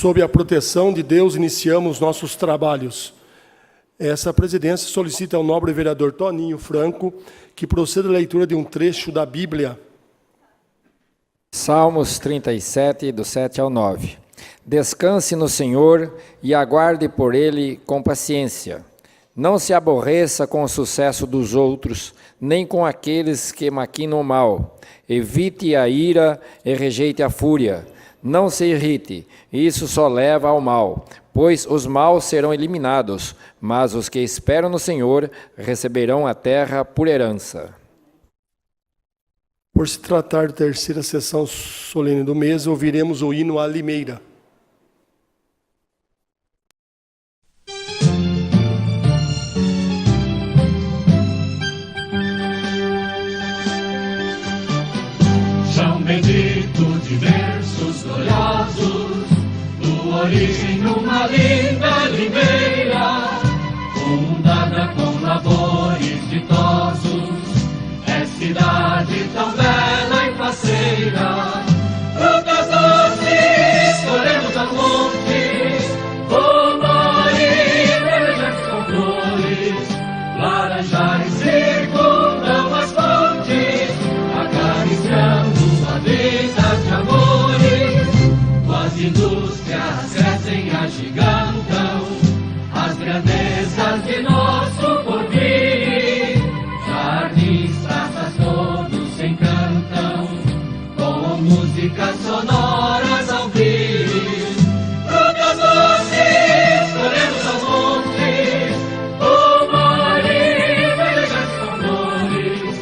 sob a proteção de Deus, iniciamos nossos trabalhos. Essa presidência solicita ao nobre vereador Toninho Franco que proceda a leitura de um trecho da Bíblia. Salmos 37, do 7 ao 9. Descanse no Senhor e aguarde por Ele com paciência. Não se aborreça com o sucesso dos outros, nem com aqueles que maquinam o mal. Evite a ira e rejeite a fúria. Não se irrite, isso só leva ao mal, pois os maus serão eliminados, mas os que esperam no Senhor receberão a terra por herança. Por se tratar da terceira sessão solene do mês, ouviremos o hino à Limeira. Chão bendito de versos gloriosos, do origem numa linda limeira, fundada com labores ditosos, é cidade tão bela e faceira. Frutas doces, colhemos aos montes, pomores, verdejantes com flores, laranjais circundam as fontes, acariciando a vida de amores. Com as indústrias crescem e agigantam as grandezas de nosso porvir. Jardins, praças, todos se encantam com músicas sonoras ao vir. Frutas doces, colhemos aos montes, pomores, verdejantes com flores,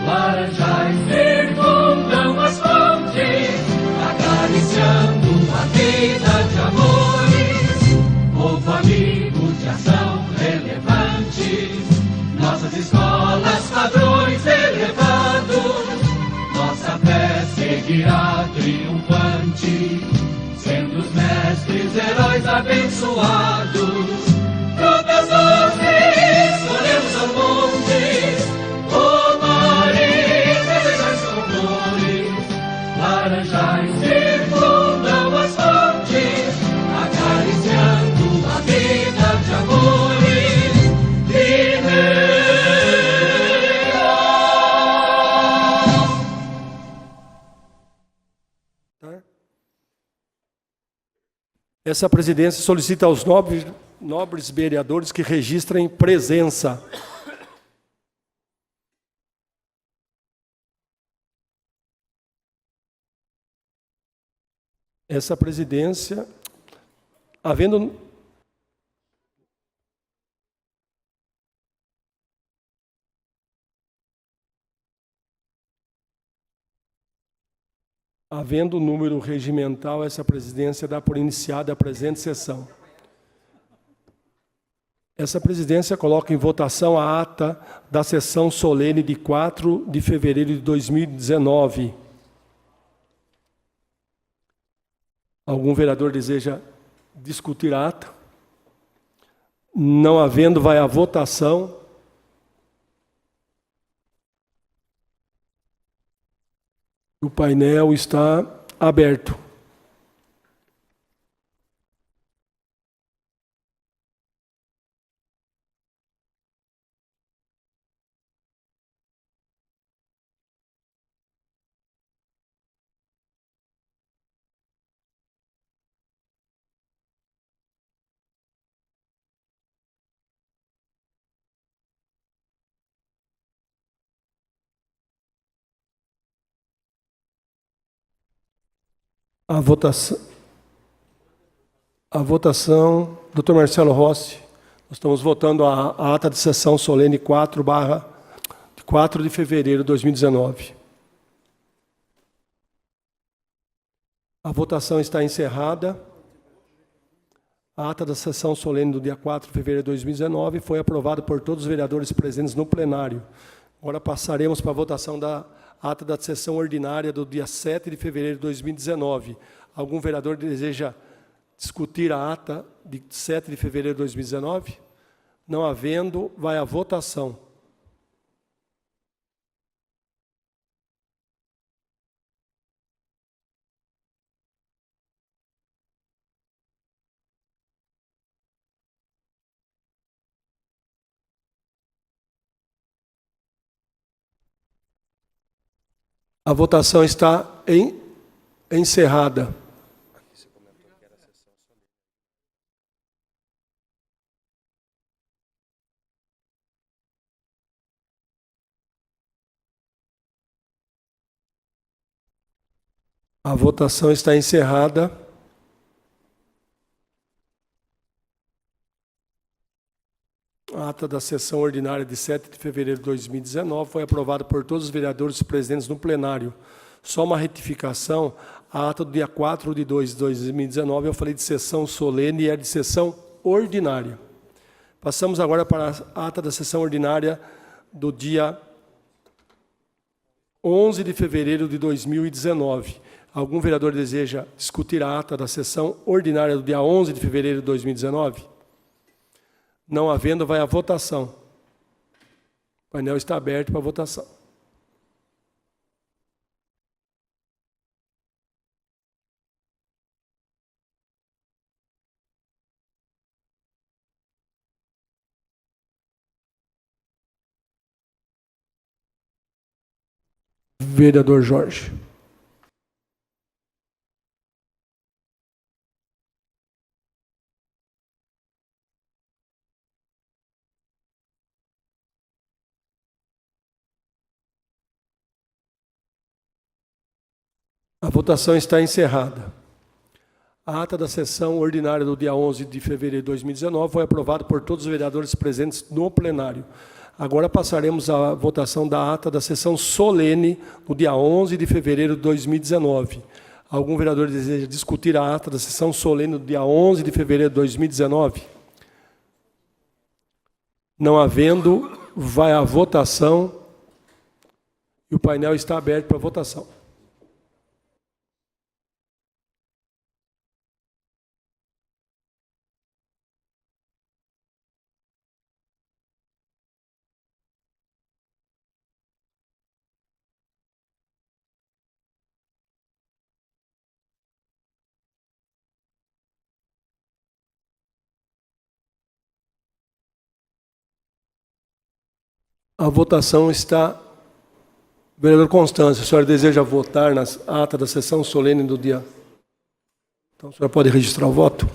laranjais circundam as fontes, acariciando a vida de amores. Povo amigo de ação relevante, nossas escolas, padrões elevados, nossa fé seguirá triunfante, sendo os mestres heróis abençoados. Frutas doces, colhemos aos montes, pomores, verdejantes com flores, laranjais circundam as fontes, acariciando a vida de amores. Essa presidência solicita aos nobres vereadores que registrem presença. Essa presidência, havendo número regimental, essa presidência dá por iniciada a presente sessão. Essa presidência coloca em votação a ata da sessão solene de 4 de fevereiro de 2019. Algum vereador deseja discutir a ata? Não havendo, vai à votação. O painel está aberto. A votação, doutor Marcelo Rossi, nós estamos votando a ata de sessão solene 4 de fevereiro de 2019. A votação está encerrada. A ata da sessão solene do dia 4 de fevereiro de 2019 foi aprovada por todos os vereadores presentes no plenário. Agora passaremos para a votação da ata da sessão ordinária do dia 7 de fevereiro de 2019. Algum vereador deseja discutir a ata de 7 de fevereiro de 2019? Não havendo, vai à votação. A votação está encerrada. A votação está encerrada. A ata da sessão ordinária de 7 de fevereiro de 2019 foi aprovada por todos os vereadores presentes no plenário. Só uma retificação, a ata do dia 4 de 2 de 2019, eu falei de sessão solene e é de sessão ordinária. Passamos agora para a ata da sessão ordinária do dia 11 de fevereiro de 2019. Algum vereador deseja discutir a ata da sessão ordinária do dia 11 de fevereiro de 2019? Não havendo, vai à votação. O painel está aberto para votação. Vereador Jorge. A votação está encerrada. A ata da sessão ordinária do dia 11 de fevereiro de 2019 foi aprovada por todos os vereadores presentes no plenário. Agora passaremos à votação da ata da sessão solene do dia 11 de fevereiro de 2019. Algum vereador deseja discutir a ata da sessão solene do dia 11 de fevereiro de 2019? Não havendo, vai à votação e o painel está aberto para votação. A votação está... Vereador Constâncio, a senhora deseja votar na ata da sessão solene do dia? Então, a senhora pode registrar o voto?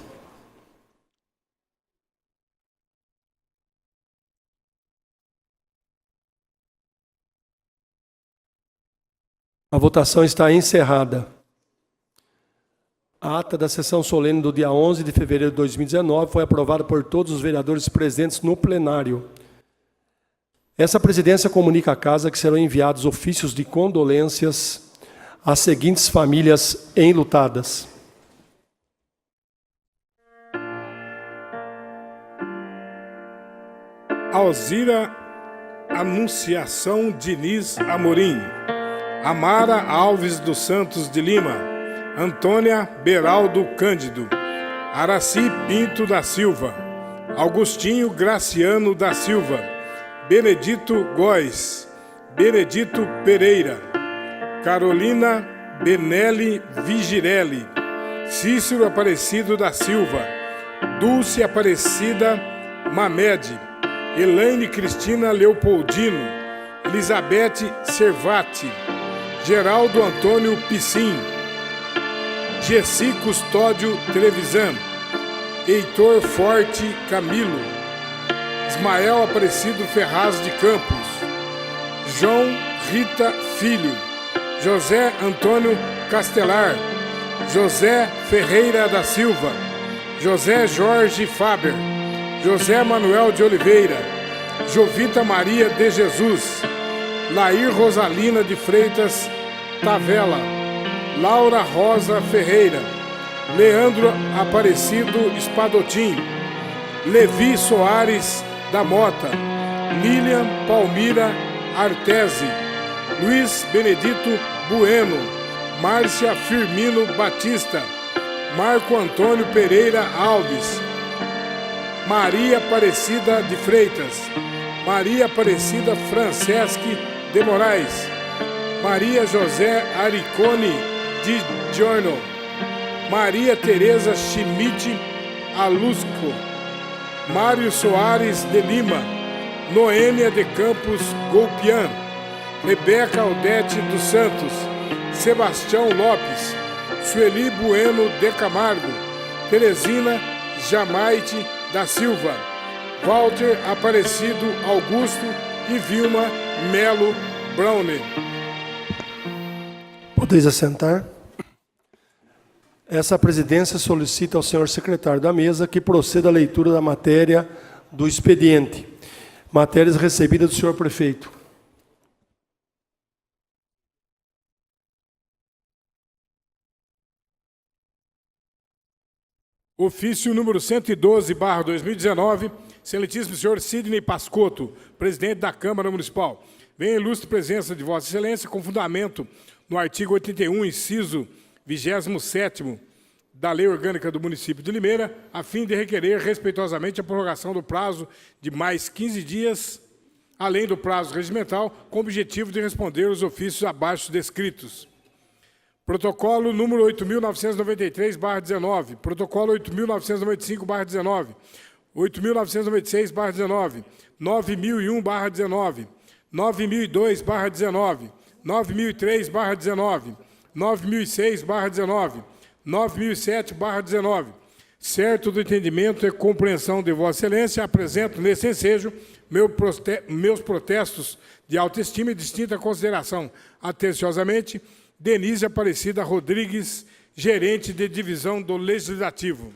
A votação está encerrada. A ata da sessão solene do dia 11 de fevereiro de 2019 foi aprovada por todos os vereadores presentes no plenário. Essa presidência comunica à Casa que serão enviados ofícios de condolências às seguintes famílias enlutadas. Alzira Anunciação Diniz Amorim, Amara Alves dos Santos de Lima, Antônia Beraldo Cândido, Araci Pinto da Silva, Augustinho Graciano da Silva, Benedito Góes, Benedito Pereira, Carolina Benelli Vigirelli, Cícero Aparecido da Silva, Dulce Aparecida Mamed, Elaine Cristina Leopoldino, Elizabeth Servati, Geraldo Antônio Piscin, Gessi Custódio Trevisan, Heitor Forte Camilo, Ismael Aparecido Ferraz de Campos, João Rita Filho, José Antônio Castelar, José Ferreira da Silva, José Jorge Faber, José Manuel de Oliveira, Jovita Maria de Jesus, Lair Rosalina de Freitas Tavela, Laura Rosa Ferreira, Leandro Aparecido Espadotim, Levi Soares da Mota, Lilian Palmira Artesi, Luiz Benedito Bueno, Márcia Firmino Batista, Marco Antônio Pereira Alves, Maria Aparecida de Freitas, Maria Aparecida Franceschi de Moraes, Maria José Aricone de Giorno, Maria Tereza Schmidt Alusco, Mário Soares de Lima, Noêmia de Campos Golpian, Rebeca Odete dos Santos, Sebastião Lopes, Sueli Bueno de Camargo, Teresina Jamaite da Silva, Walter Aparecido Augusto e Vilma Melo Browne. Podeis assentar. Essa presidência solicita ao senhor secretário da mesa que proceda à leitura da matéria do expediente. Matérias recebidas do senhor prefeito. Ofício número 112/2019, excelentíssimo senhor Sidney Pascotto, presidente da Câmara Municipal. Venho a ilustre presença de Vossa Excelência com fundamento no artigo 81, inciso 27º da Lei Orgânica do Município de Limeira, a fim de requerer respeitosamente a prorrogação do prazo de mais 15 dias, além do prazo regimental, com o objetivo de responder os ofícios abaixo descritos. Protocolo número 8.993/19, Protocolo 8.995/19, 8.996/19, 9.001/19, 9.002/19, 9.003/19, 9.006/19, 9.007/19. Certo do entendimento e compreensão de Vossa Excelência, apresento nesse ensejo meus protestos de autoestima e distinta consideração. Atenciosamente, Denise Aparecida Rodrigues, gerente de divisão do Legislativo.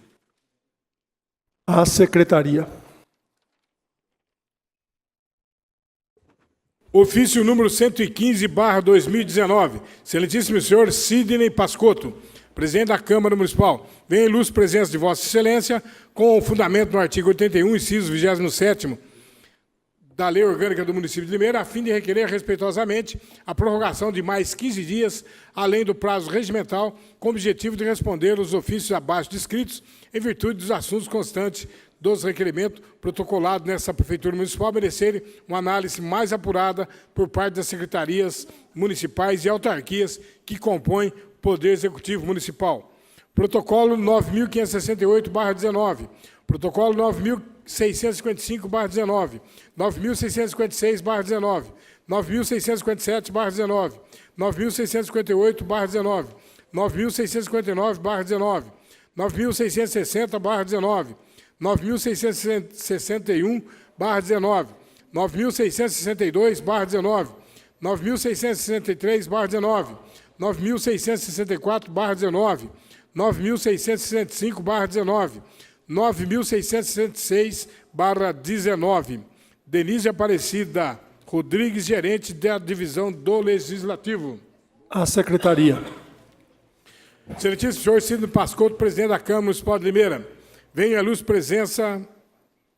A secretaria. Ofício número 115/2019, excelentíssimo senhor Sidney Pascotto, presidente da Câmara Municipal. Venho em ilustre presença de Vossa Excelência, com fundamento no artigo 81, inciso 27º da Lei Orgânica do Município de Limeira, a fim de requerer respeitosamente a prorrogação de mais 15 dias, além do prazo regimental, com o objetivo de responder os ofícios abaixo descritos, em virtude dos assuntos constantes dos requerimentos protocolados nessa Prefeitura Municipal, merecerem uma análise mais apurada por parte das secretarias municipais e autarquias que compõem o Poder Executivo Municipal. Protocolo 9.568/19, Protocolo 9.655/19, 9.656/19, 9.657/19, 9.658/19, 9.659/19, 9.660/19, 9.661/19, 9.662/19, 9.663/19, 9.664/19, 9.665/19, 9.666/19. Denise Aparecida Rodrigues, gerente da divisão do Legislativo. A secretaria. Excelentíssimo senhor Sidney Pascotto, presidente da Câmara Municipal de Limeira. Venho à luz presença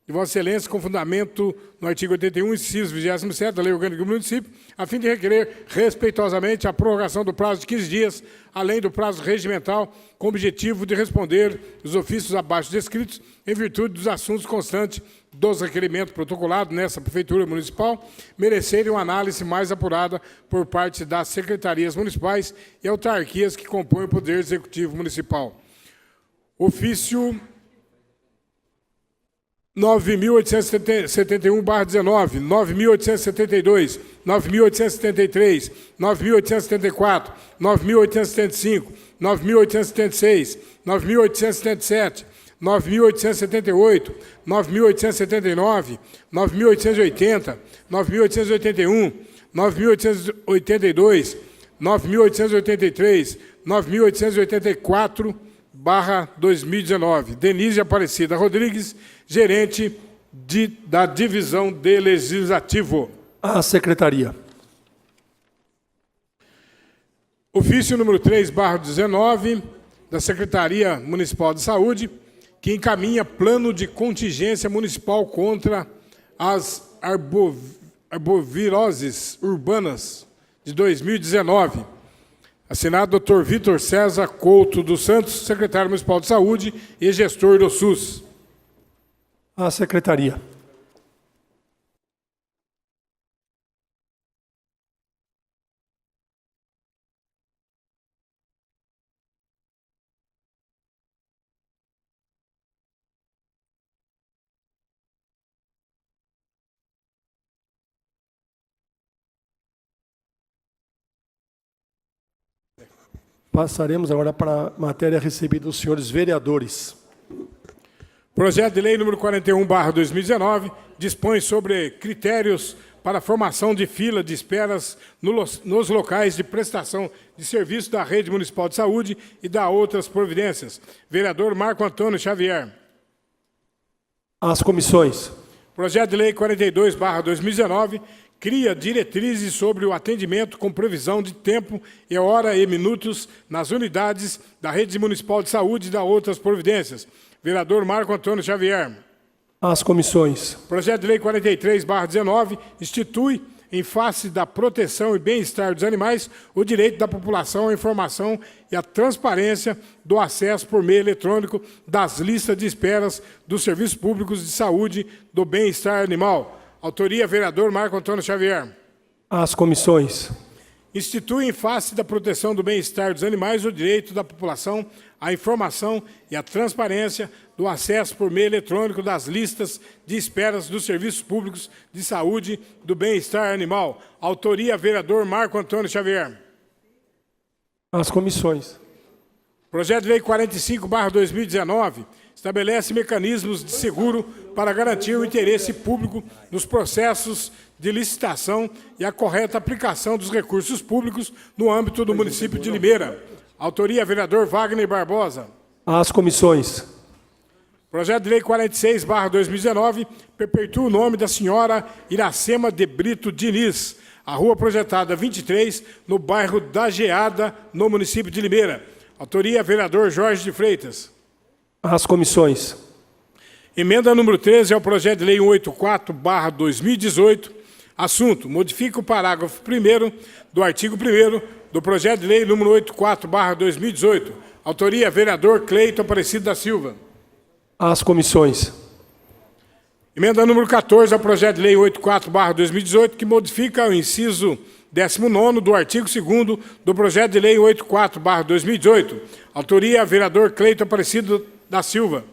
de Vossa Excelência com fundamento no artigo 81, inciso 27 da Lei Orgânica do Município, a fim de requerer respeitosamente a prorrogação do prazo de 15 dias, além do prazo regimental, com o objetivo de responder os ofícios abaixo descritos, em virtude dos assuntos constantes dos requerimentos protocolados nessa Prefeitura Municipal, merecerem uma análise mais apurada por parte das secretarias municipais e autarquias que compõem o Poder Executivo Municipal. Ofício 9.871/19, 9.872, 9.873, 9.874, 9.875, 9.876, 9.877, 9.878, 9.879, 9.880, 9.881, 9.882, 9.883, 9.884/2019. Denise Aparecida Rodrigues, gerente da divisão de Legislativo. A secretaria. Ofício número 3/19 da Secretaria Municipal de Saúde, que encaminha plano de contingência municipal contra as arboviroses urbanas de 2019. Assinado Dr. Vitor César Couto dos Santos, secretário municipal de Saúde e gestor do SUS. A secretaria. Passaremos agora para a matéria recebida dos senhores vereadores. Projeto de lei número 41/2019 dispõe sobre critérios para a formação de fila de esperas nos locais de prestação de serviço da Rede Municipal de Saúde e da outras providências. Vereador Marco Antônio Xavier. Às comissões. Projeto de lei 42/2019 cria diretrizes sobre o atendimento com previsão de tempo e hora e minutos nas unidades da Rede Municipal de Saúde e da outras providências. Vereador Marco Antônio Xavier. Às comissões. Projeto de lei 43/19 institui, em face da proteção e bem-estar dos animais, o direito da população à informação e à transparência do acesso por meio eletrônico das listas de esperas dos serviços públicos de saúde do bem-estar animal. Autoria, vereador Marco Antônio Xavier. Às comissões. Institui, em face da proteção do bem-estar dos animais, o direito da população à informação e à transparência do acesso por meio eletrônico das listas de esperas dos serviços públicos de saúde do bem-estar animal. Autoria, vereador Marco Antônio Xavier. Às comissões. Projeto de lei 45/2019 estabelece mecanismos de seguro para garantir o interesse público nos processos de licitação e a correta aplicação dos recursos públicos no âmbito do município de Limeira. Autoria, vereador Wagner Barbosa. Às comissões. Projeto de lei 46/2019 perpetua o nome da senhora Iracema de Brito Diniz, a rua projetada 23, no bairro da Geada, no município de Limeira. Autoria, vereador Jorge de Freitas. Às comissões. Emenda número 13 ao projeto de lei 184/2018. Assunto: modifica o parágrafo 1º do artigo 1º do projeto de lei número 84/2018. Autoria, vereador Cleiton Aparecido da Silva. Às comissões. Emenda número 14 ao projeto de lei 84/2018, que modifica o inciso 19º do artigo 2º do projeto de lei 84/2018. Autoria, vereador Cleiton Aparecido da Silva.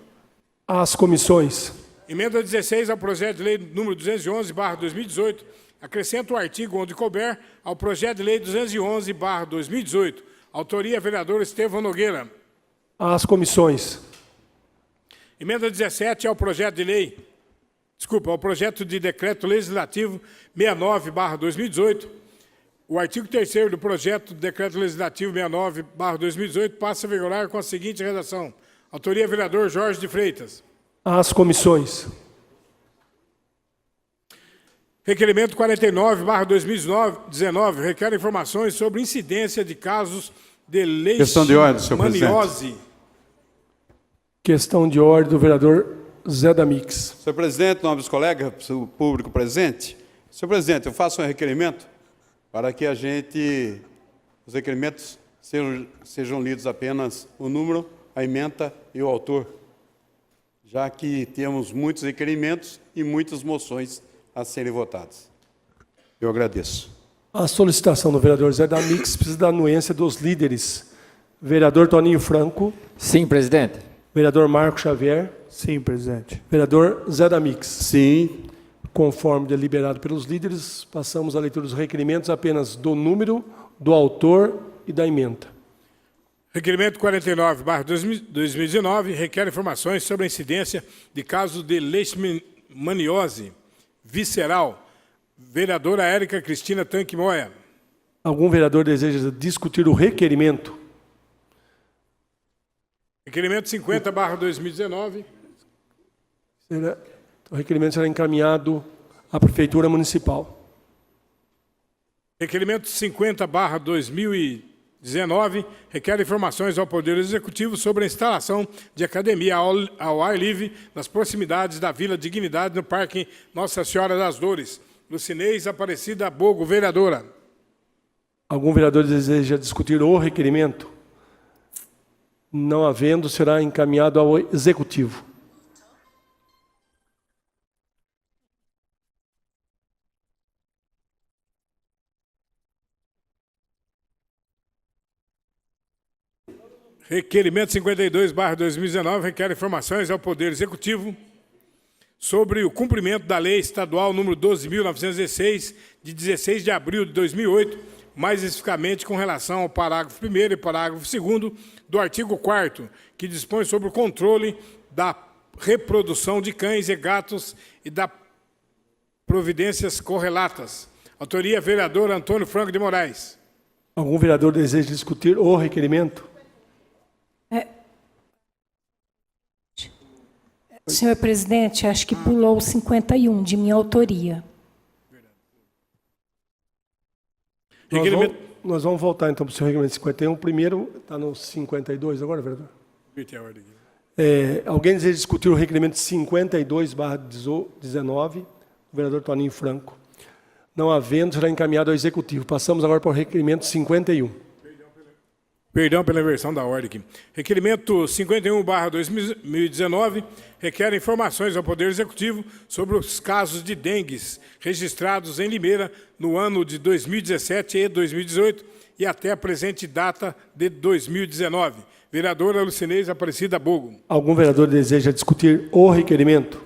Às comissões. Emenda 16 ao projeto de lei número 211/2018, acrescenta o artigo onde couber ao projeto de lei 211/2018. Autoria, vereador Estevão Nogueira. Às comissões. Emenda 17 ao projeto de lei, ao projeto de decreto legislativo 69/2018. O artigo 3º do projeto de decreto legislativo 69/2018 passa a vigorar com a seguinte redação. Autoria, vereador Jorge de Freitas. Às comissões. Requerimento 49/2019 requer informações sobre incidência de casos de leishmaniose. Questão de ordem, senhor presidente. Questão de ordem do vereador Zé Damix. Senhor presidente, nobres colegas, o público presente. Senhor presidente, eu faço um requerimento para que os requerimentos sejam lidos apenas o número, a ementa e o autor, já que temos muitos requerimentos e muitas moções a serem votadas. Eu agradeço. A solicitação do vereador Zé Damix precisa da anuência dos líderes. Vereador Toninho Franco. Sim, presidente. Vereador Marco Xavier. Sim, presidente. Vereador Zé Damix. Sim. Conforme deliberado pelos líderes, passamos à leitura dos requerimentos apenas do número, do autor e da ementa. Requerimento 49/2019 requer informações sobre a incidência de casos de leishmaniose visceral. Vereadora Érica Cristina Tanque Moya. Algum vereador deseja discutir o requerimento? Requerimento 50/2019. O requerimento será encaminhado à Prefeitura Municipal. Requerimento 50/2019 requer informações ao Poder Executivo sobre a instalação de academia ao ar livre nas proximidades da Vila Dignidade, no Parque Nossa Senhora das Dores. Lucinês Aparecida Bogo, vereadora. Algum vereador deseja discutir o requerimento? Não havendo, será encaminhado ao Executivo. Requerimento 52/2019 requer informações ao Poder Executivo sobre o cumprimento da Lei Estadual número 12.916, de 16 de abril de 2008, mais especificamente com relação ao parágrafo 1º e parágrafo 2º do artigo 4º, que dispõe sobre o controle da reprodução de cães e gatos e da providências correlatas. Autoria, vereador Antônio Franco de Moraes. Algum vereador deseja discutir o requerimento? Senhor presidente, acho que pulou o 51, de minha autoria. Nós vamos voltar, então, para o seu requerimento 51. O primeiro está no 52 agora, vereador? Alguém deseja discutir o requerimento 52/19, do vereador Toninho Franco? Não havendo, será encaminhado ao Executivo. Passamos agora para o requerimento 51. Perdão pela inversão da ordem aqui. Requerimento 51/2019 requer informações ao Poder Executivo sobre os casos de dengues registrados em Limeira no ano de 2017 e 2018 e até a presente data de 2019. Vereadora Lucinês Aparecida Bogo. Algum vereador deseja discutir o requerimento?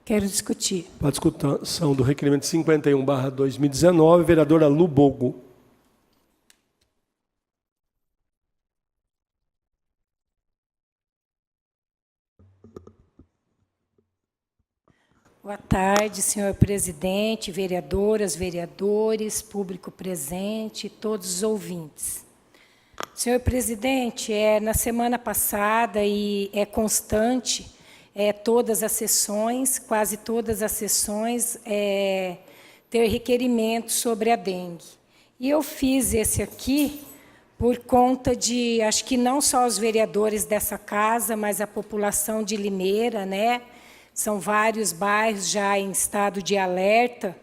Quero discutir. Para a discussão do requerimento 51/2019, vereadora Lu Bogo. Boa tarde, senhor presidente, vereadoras, vereadores, público presente, todos os ouvintes. Senhor presidente, na semana passada, e é constante, todas as sessões, quase todas as sessões, ter requerimentos sobre a dengue. E eu fiz esse aqui por conta de, acho que não só os vereadores dessa casa, mas a população de Limeira, né? São vários bairros já em estado de alerta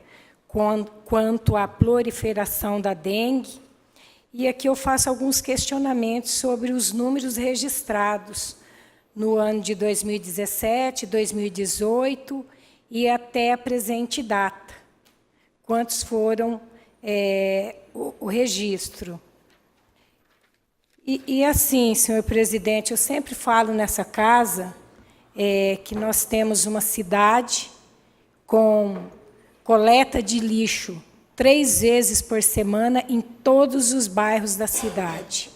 quanto à proliferação da dengue. E aqui eu faço alguns questionamentos sobre os números registrados no ano de 2017, 2018 e até a presente data. Quantos foram o registro? E assim, senhor presidente, eu sempre falo nessa casa que nós temos uma cidade com coleta de lixo 3 vezes por semana em todos os bairros da cidade.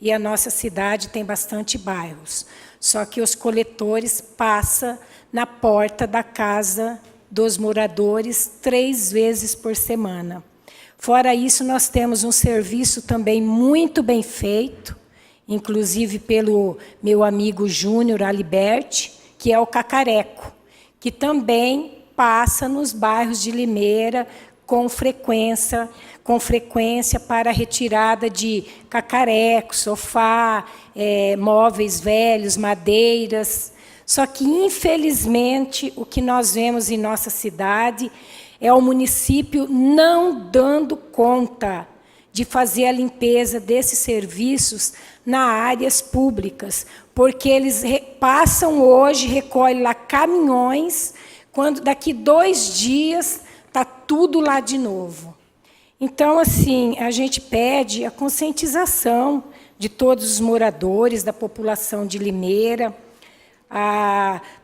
E a nossa cidade tem bastante bairros. Só que os coletores passam na porta da casa dos moradores 3 vezes por semana. Fora isso, nós temos um serviço também muito bem feito, inclusive pelo meu amigo Júnior Aliberti, que é o cacareco, que também passa nos bairros de Limeira com frequência para a retirada de cacareco, sofá, móveis velhos, madeiras. Só que, infelizmente, o que nós vemos em nossa cidade é o município não dando conta de fazer a limpeza desses serviços nas áreas públicas, porque eles passam hoje, recolhem lá caminhões, quando daqui 2 dias está tudo lá de novo. Então, assim, a gente pede a conscientização de todos os moradores, da população de Limeira,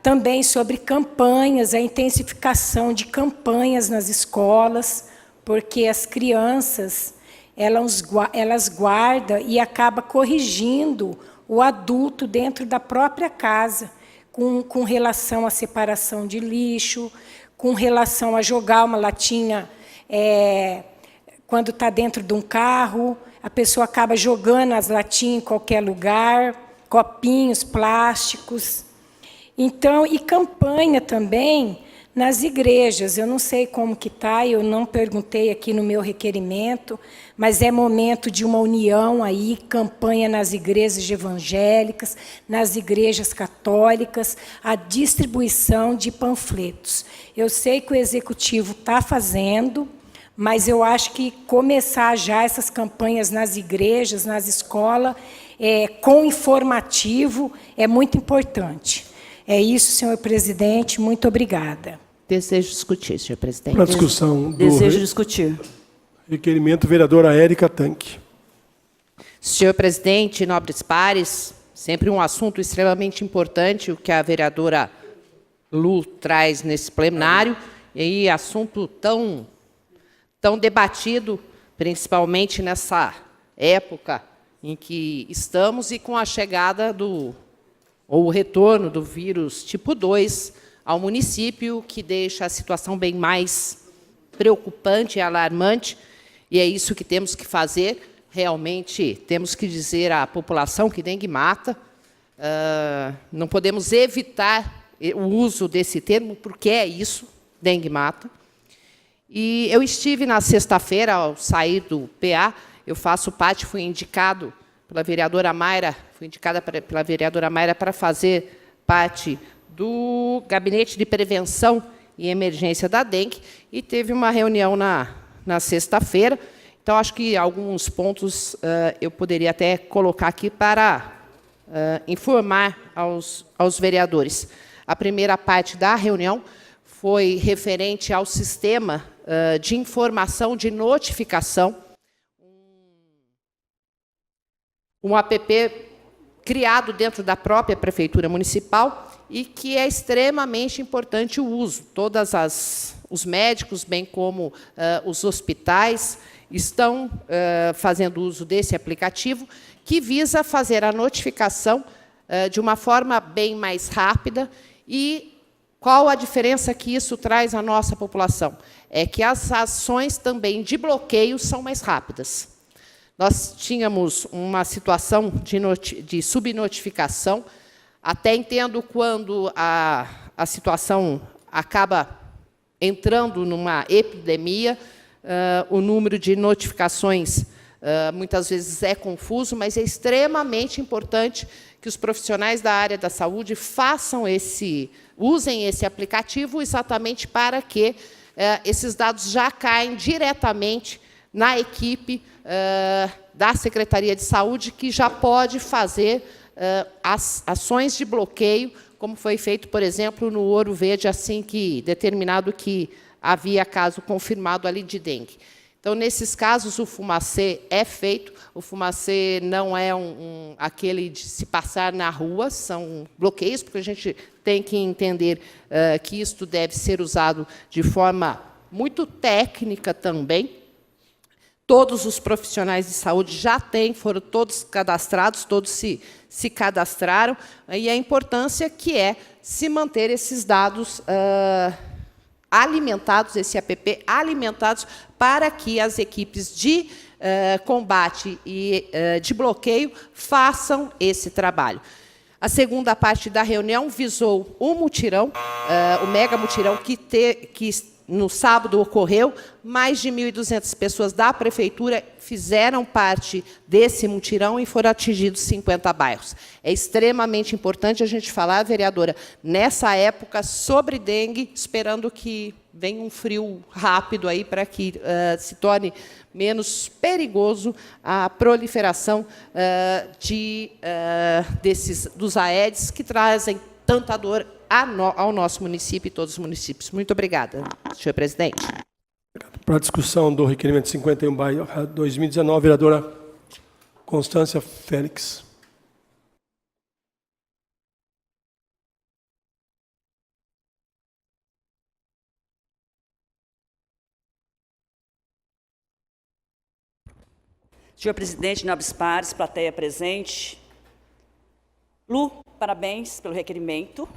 também sobre campanhas, a intensificação de campanhas nas escolas, porque as crianças elas guardam e acabam corrigindo o adulto dentro da própria casa, com relação à separação de lixo, com relação a jogar uma latinha quando está dentro de um carro, a pessoa acaba jogando as latinhas em qualquer lugar, copinhos, plásticos. Então, e campanha também nas igrejas. Eu não sei como que está, eu não perguntei aqui no meu requerimento, mas é momento de uma união aí, campanha nas igrejas evangélicas, nas igrejas católicas, a distribuição de panfletos. Eu sei que o Executivo está fazendo, mas eu acho que começar já essas campanhas nas igrejas, nas escolas, com informativo, é muito importante. É isso, senhor presidente. Muito obrigada. Desejo discutir, senhor presidente. Para a discussão do Desejo discutir. requerimento, vereadora Érica Tanque. Senhor presidente, nobres pares, sempre um assunto extremamente importante, o que a vereadora Lu traz nesse plenário, e aí assunto tão debatido principalmente nessa época em que estamos e com a chegada ou o retorno do vírus tipo 2 ao município, que deixa a situação bem mais preocupante e alarmante, e é isso que temos que fazer. Realmente, temos que dizer à população que dengue mata. Não podemos evitar o uso desse termo, porque é isso, dengue mata. E eu estive na sexta-feira, ao sair do PA, eu faço parte, fui indicada pela vereadora Mayra para fazer parte do Gabinete de Prevenção e Emergência da Dengue, e teve uma reunião na sexta-feira. Então, acho que alguns pontos eu poderia até colocar aqui para informar aos vereadores. A primeira parte da reunião foi referente ao sistema de informação de notificação, um app criado dentro da própria Prefeitura Municipal e que é extremamente importante o uso. Os médicos, bem como os hospitais, estão fazendo uso desse aplicativo, que visa fazer a notificação de uma forma bem mais rápida. E qual a diferença que isso traz à nossa população? É que as ações também de bloqueio são mais rápidas. Nós tínhamos uma situação de subnotificação, até entendo quando a situação acaba entrando numa epidemia, o número de notificações muitas vezes é confuso, mas é extremamente importante que os profissionais da área da saúde usem esse aplicativo exatamente para que esses dados já caem diretamente na equipe da Secretaria de Saúde, que já pode fazer as ações de bloqueio, como foi feito, por exemplo, no Ouro Verde, assim que determinado que havia caso confirmado ali de dengue. Então, nesses casos, o fumacê é feito. O fumacê não é aquele de se passar na rua, são bloqueios, porque a gente tem que entender que isto deve ser usado de forma muito técnica também. Todos os profissionais de saúde já foram todos cadastrados, todos se cadastraram, e a importância que é se manter esses dados alimentados, esse app alimentados, para que as equipes de combate e de bloqueio façam esse trabalho. A segunda parte da reunião visou o mutirão, o mega mutirão que no sábado ocorreu. Mais de 1.200 pessoas da Prefeitura fizeram parte desse mutirão e foram atingidos 50 bairros. É extremamente importante a gente falar, vereadora, nessa época, sobre dengue, esperando que venha um frio rápido aí para que se torne menos perigoso a proliferação dos Aedes, que trazem tanta dor ao nosso município e todos os municípios. Muito obrigada, senhor presidente. Para a discussão do requerimento 51/2019, vereadora Constância Félix. Senhor presidente, nobres pares, plateia presente. Lu, parabéns pelo requerimento.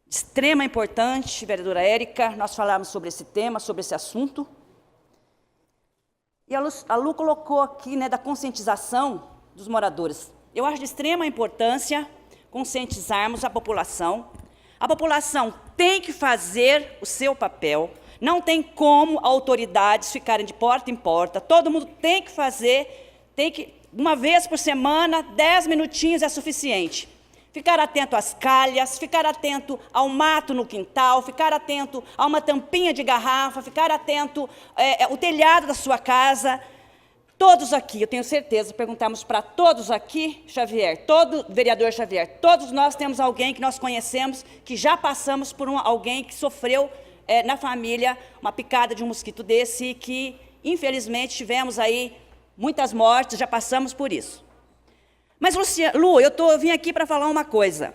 De extrema importância, vereadora Érica, nós falamos sobre esse tema, sobre esse assunto. E a Lu colocou aqui, da conscientização dos moradores. Eu acho de extrema importância conscientizarmos a população. A população tem que fazer o seu papel. Não tem como autoridades ficarem de porta em porta. Todo mundo tem que fazer, uma vez por semana, 10 minutinhos é suficiente. Ficar atento às calhas, ficar atento ao mato no quintal, ficar atento a uma tampinha de garrafa, ficar atento ao telhado da sua casa. Todos aqui, eu tenho certeza, perguntamos para todos aqui, Xavier, vereador Xavier, todos nós temos alguém que nós conhecemos, que já passamos por alguém que sofreu na família uma picada de um mosquito desse e que, infelizmente, tivemos aí muitas mortes, já passamos por isso. Mas, Lu, eu vim aqui para falar uma coisa.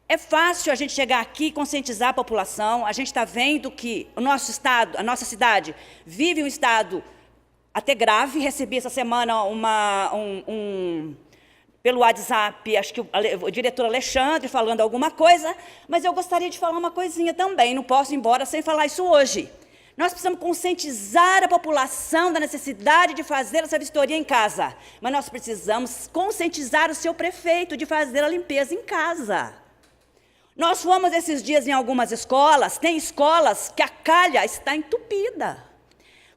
É fácil a gente chegar aqui e conscientizar a população. A gente está vendo que o nosso estado, a nossa cidade, vive um estado até grave. Recebi essa semana pelo WhatsApp, acho que o diretor Alexandre falando alguma coisa, mas eu gostaria de falar uma coisinha também, não posso ir embora sem falar isso hoje. Nós precisamos conscientizar a população da necessidade de fazer essa vistoria em casa, mas nós precisamos conscientizar o seu prefeito de fazer a limpeza em casa. Nós fomos esses dias em algumas escolas, tem escolas que a calha está entupida.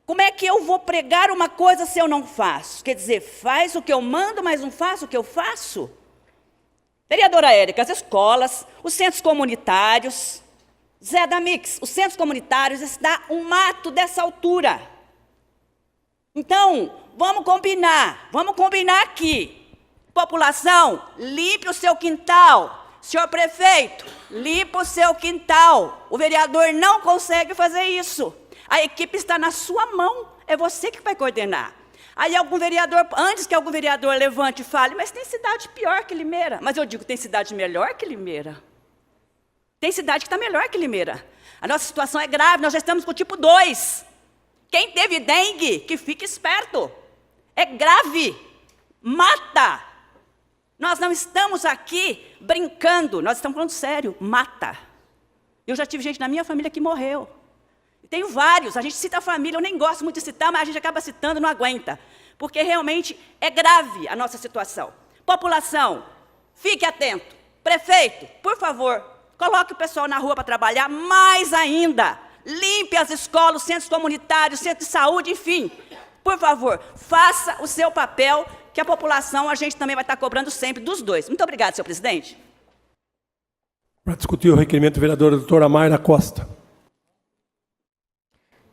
Como é que eu vou pregar uma coisa se eu não faço? Quer dizer, faz o que eu mando, mas não faço o que eu faço? Vereadora Érica, as escolas, os centros comunitários, Zé da Mix, os centros comunitários, está um mato dessa altura. Então, vamos combinar aqui. População, limpe o seu quintal. Senhor prefeito, limpe o seu quintal. O vereador não consegue fazer isso. A equipe está na sua mão, é você que vai coordenar. Aí algum vereador, antes que algum vereador levante e fale, mas tem cidade pior que Limeira. Mas eu digo, tem cidade melhor que Limeira. Tem cidade que está melhor que Limeira. A nossa situação é grave, nós já estamos com o tipo 2. Quem teve dengue, que fique esperto. É grave, mata. Nós não estamos aqui brincando, nós estamos falando sério, mata. Eu já tive gente na minha família que morreu. Tenho vários, a gente cita a família, eu nem gosto muito de citar, mas a gente acaba citando, não aguenta. Porque realmente é grave a nossa situação. População, fique atento. Prefeito, por favor, coloque o pessoal na rua para trabalhar, mais ainda. Limpe as escolas, os centros comunitários, centros de saúde, enfim. Por favor, faça o seu papel, que a população, a gente também vai estar cobrando sempre dos dois. Muito obrigada, senhor presidente. Para discutir o requerimento, vereadora doutora Mayra Costa.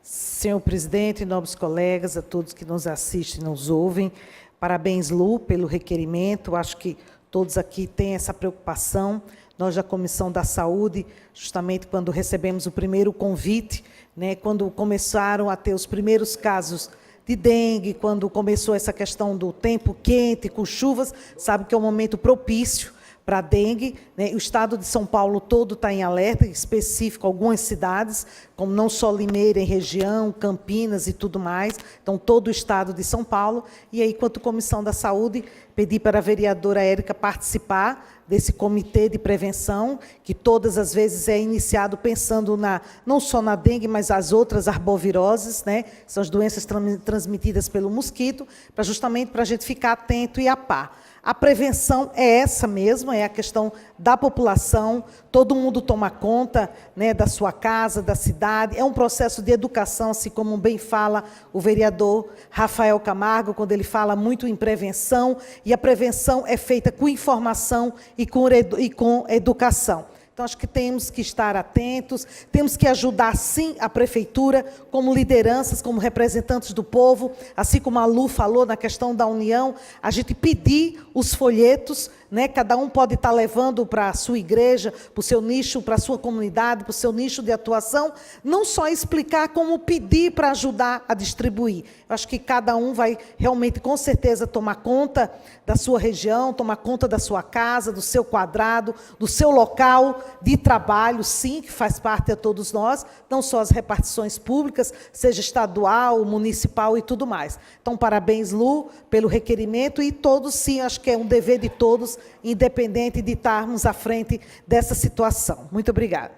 Senhor presidente, nobres colegas, a todos que nos assistem e nos ouvem, parabéns, Lu, pelo requerimento. Acho que todos aqui têm essa preocupação. Nós da Comissão da Saúde, justamente quando recebemos o primeiro convite, né, quando começaram a ter os primeiros casos de dengue, quando começou essa questão do tempo quente, com chuvas, sabe que é um momento propício para a dengue, né? O estado de São Paulo todo está em alerta, em específico algumas cidades, como não só Limeira em região, Campinas e tudo mais, então todo o estado de São Paulo. E aí, quanto Comissão da Saúde, pedi para a vereadora Érica participar desse comitê de prevenção, que todas as vezes é iniciado pensando não só na dengue, mas as outras arboviroses, né? São as doenças transmitidas pelo mosquito, justamente para a gente ficar atento e a par. A prevenção é essa mesmo, é a questão da população, todo mundo toma conta, né, da sua casa, da cidade, é um processo de educação, assim como bem fala o vereador Rafael Camargo, quando ele fala muito em prevenção, e a prevenção é feita com informação e com educação. Então, acho que temos que estar atentos, temos que ajudar, sim, a prefeitura, como lideranças, como representantes do povo, assim como a Lu falou na questão da união, a gente pedir os folhetos, né? Cada um pode estar levando para a sua igreja, para o seu nicho, para a sua comunidade, para o seu nicho de atuação, não só explicar, como pedir para ajudar a distribuir. Eu acho que cada um vai realmente, com certeza, tomar conta da sua região, tomar conta da sua casa, do seu quadrado, do seu local de trabalho, sim, que faz parte a todos nós, não só as repartições públicas, seja estadual, municipal e tudo mais. Então, parabéns, Lu, pelo requerimento, e todos, sim, acho que é um dever de todos, independente de estarmos à frente dessa situação. Muito obrigada.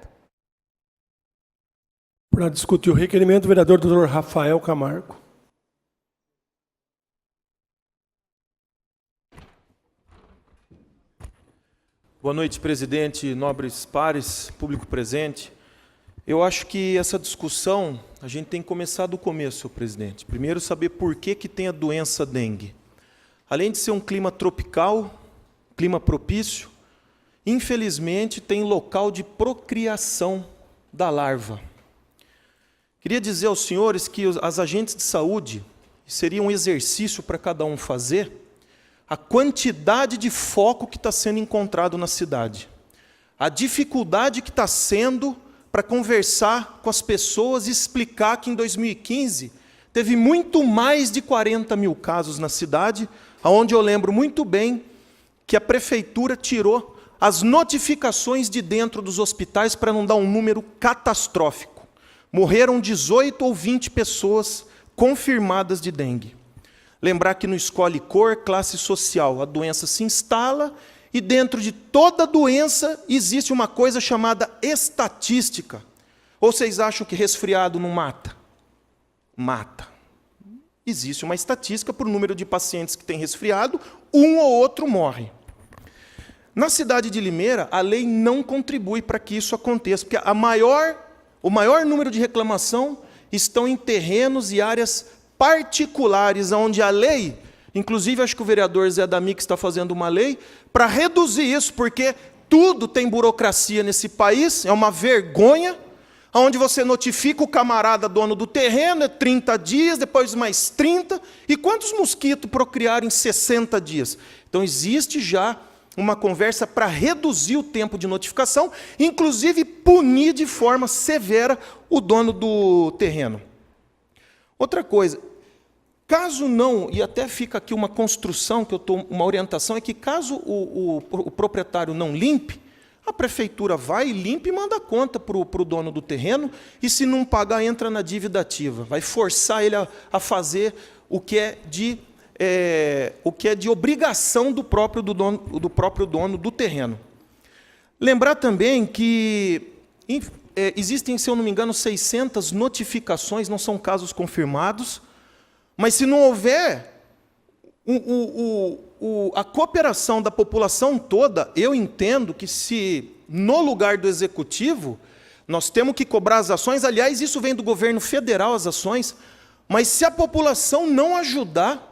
Para discutir o requerimento, o vereador doutor Rafael Camargo. Boa noite, presidente, nobres pares, público presente. Eu acho que essa discussão, a gente tem que começar do começo, presidente. Primeiro, saber por que tem a doença dengue. Além de ser um clima tropical, clima propício, infelizmente tem local de procriação da larva. Queria dizer aos senhores que as agentes de saúde, seria um exercício para cada um fazer, a quantidade de foco que está sendo encontrado na cidade, a dificuldade que está sendo para conversar com as pessoas e explicar que em 2015 teve muito mais de 40 mil casos na cidade, onde eu lembro muito bem que a prefeitura tirou as notificações de dentro dos hospitais para não dar um número catastrófico. Morreram 18 ou 20 pessoas confirmadas de dengue. Lembrar que não escolhe cor, classe social. A doença se instala e dentro de toda doença existe uma coisa chamada estatística. Ou vocês acham que resfriado não mata? Mata. Existe uma estatística para o número de pacientes que têm resfriado, um ou outro morre. Na cidade de Limeira, a lei não contribui para que isso aconteça, porque o maior número de reclamação estão em terrenos e áreas particulares, onde a lei, inclusive acho que o vereador Zé Dami que está fazendo uma lei, para reduzir isso, porque tudo tem burocracia nesse país, é uma vergonha, onde você notifica o camarada dono do terreno, é 30 dias, depois mais 30, e quantos mosquitos procriaram em 60 dias? Então existe já uma conversa para reduzir o tempo de notificação, inclusive punir de forma severa o dono do terreno. Outra coisa, caso não, e até fica aqui uma construção, que eu estou, uma orientação, é que caso o proprietário não limpe, a prefeitura vai, limpa e manda conta para o dono do terreno, e se não pagar, entra na dívida ativa. Vai forçar ele a fazer o que é de obrigação do próprio dono do terreno. Lembrar também que existem, se eu não me engano, 600 notificações, não são casos confirmados, mas se não houver a cooperação da população toda, eu entendo que se no lugar do executivo nós temos que cobrar as ações, aliás, isso vem do governo federal, as ações, mas se a população não ajudar,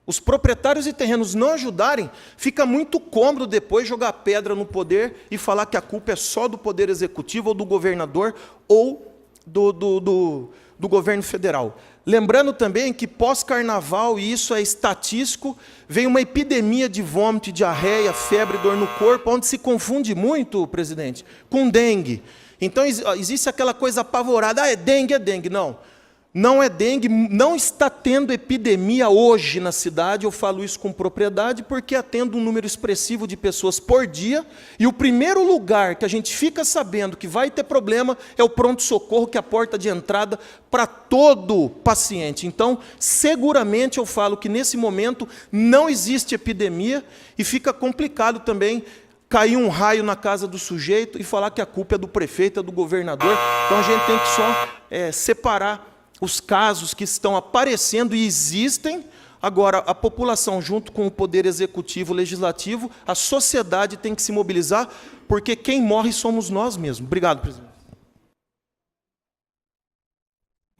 os proprietários de terrenos não ajudarem, fica muito cômodo depois jogar pedra no poder e falar que a culpa é só do poder executivo ou do governador ou do governo federal. Lembrando também que pós-carnaval, e isso é estatístico, vem uma epidemia de vômito, diarreia, febre, dor no corpo, onde se confunde muito, presidente, com dengue. Então existe aquela coisa apavorada, é dengue, não. Não é dengue, não está tendo epidemia hoje na cidade, eu falo isso com propriedade, porque atendo um número expressivo de pessoas por dia, e o primeiro lugar que a gente fica sabendo que vai ter problema é o pronto-socorro, que é a porta de entrada para todo paciente. Então, seguramente eu falo que nesse momento não existe epidemia, e fica complicado também cair um raio na casa do sujeito e falar que a culpa é do prefeito, é do governador. Então a gente tem que só separar os casos que estão aparecendo e existem. Agora, a população, junto com o poder executivo, legislativo, a sociedade tem que se mobilizar, porque quem morre somos nós mesmos. Obrigado, presidente.